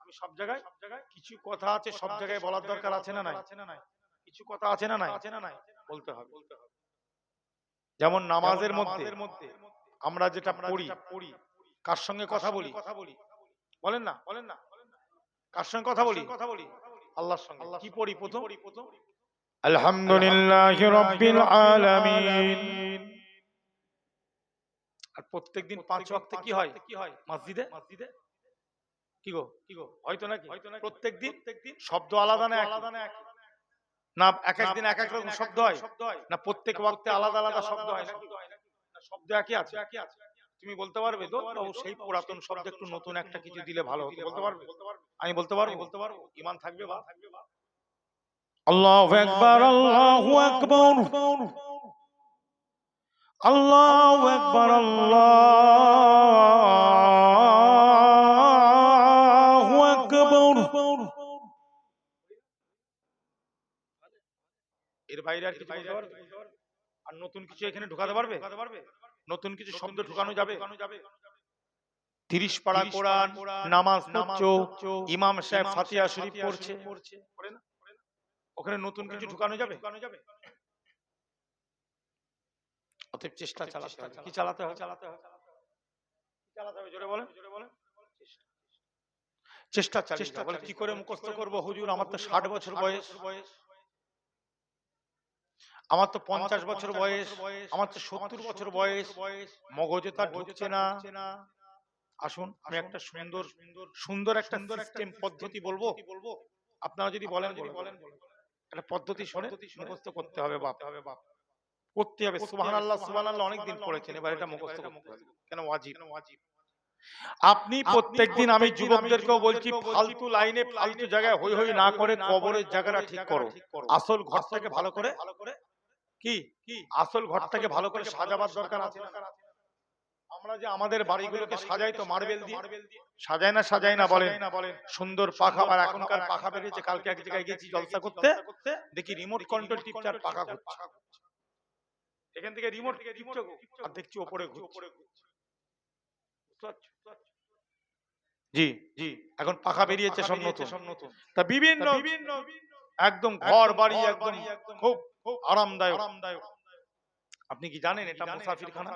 আমি সব জায়গায় কিছু কথা আছে, সব জায়গায় বলার দরকার আছে না নাই? কিছু কথা আছে না নাই? বলতে হবে। যেমন নামাজের মধ্যে আমরা যেটা পড়ি, কার সঙ্গে কথা বলি? বলেন না, কার সঙ্গে কথা বলি? আল্লাহর সঙ্গে। কি পড়ি প্রথম? আলহামদুলিল্লাহি রাব্বিল আলামিন। আর প্রত্যেকদিন 5 ওয়াক্তে কি হয়? মসজিদে কি গো হয়তো নাকি? প্রত্যেকদিন শব্দ আলাদা না না এক এক দিন এক এক রকম শব্দ হয় না? প্রত্যেক ওয়াক্তে আলাদা আলাদা শব্দ হয় নাকি? না শব্দ একই আছে? তুমি বলতে পারবে তো সেই পুরাতন শব্দ একটু নতুন একটা কিছু দিলে ভালো হতো? বলতে পারবে? আমি বলতে পারবো? ঈমান থাকবে বা? আল্লাহু আকবার, আল্লাহু আকবার, আল্লাহু আকবার, আল্লাহু আকবার। এর বাইরে আর কিছু বলতে পারবে? আর নতুন কিছু এখানে ঢোকাতে পারবে? নতুন কিছু শব্দ ঢোকানো যাবে? 30 পারা কোরআন নামাজ পড়ছো, ইমাম সাহেব ফাতিহা শরীফ পড়ছে, ওখানে নতুন কিছু ঢোকানো যাবে? অতএব চেষ্টা চালাতে হবে। কি চালাতে হবে? জোরে বলেন। চেষ্টা চালিয়ে যাও। বলে কি করে মুখস্থ করব হুজুর? আমার তো 60 বছর বয়স, আমার তো 50 বছর বয়স, আমার তো 70 বছর বয়স, মগজে তা ঢুকছে না। আসুন আমি একটা সুন্দর একটা সিস্টেম পদ্ধতি বলবো, আপনারা যদি বলেন একটা পদ্ধতি শুনে মুখস্থ করতে হবে। বাপ করতে হবে। সুবহানাল্লাহ সুবহানাল্লাহ অনেকদিন পড়েছেন, এবার এটা মুখস্থ করতে হবে। কেন? ওয়াজিব। আপনি প্রত্যেকদিন, আমি যুবকদেরকেও বলছি, ফালতু লাইনে ফালতু জায়গায় হই হই না করে কবরের জায়গাটা ঠিক করো। আসল ঘরটাকে ভালো করে কি আসল ঘরটাকে ভালো করে সাজাবার দরকার আছে না? আমরা যে আমাদের বাড়িগুলোকে সাজাই তো মার্বেল দিয়ে, সাজাই না বলেন? সুন্দর পাখা, আর এখনকার পাখা বেরিয়েছে। কালকে এক জায়গায় গেছি জলসা করতে, দেখি রিমোট কন্ট্রোল টিপছে আর পাখা ঘুরছে। এখান থেকে রিমোট টিপছে আর দেখছি ওপরে ঘুরছে। জি এখন পাখা বেরিয়েছে সব নতুন। তা বিভিন্ন একদম ঘর বাড়ি একদম খুব আরামদায়ক। আপনি কি জানেন এটা মুসাফিরখানা?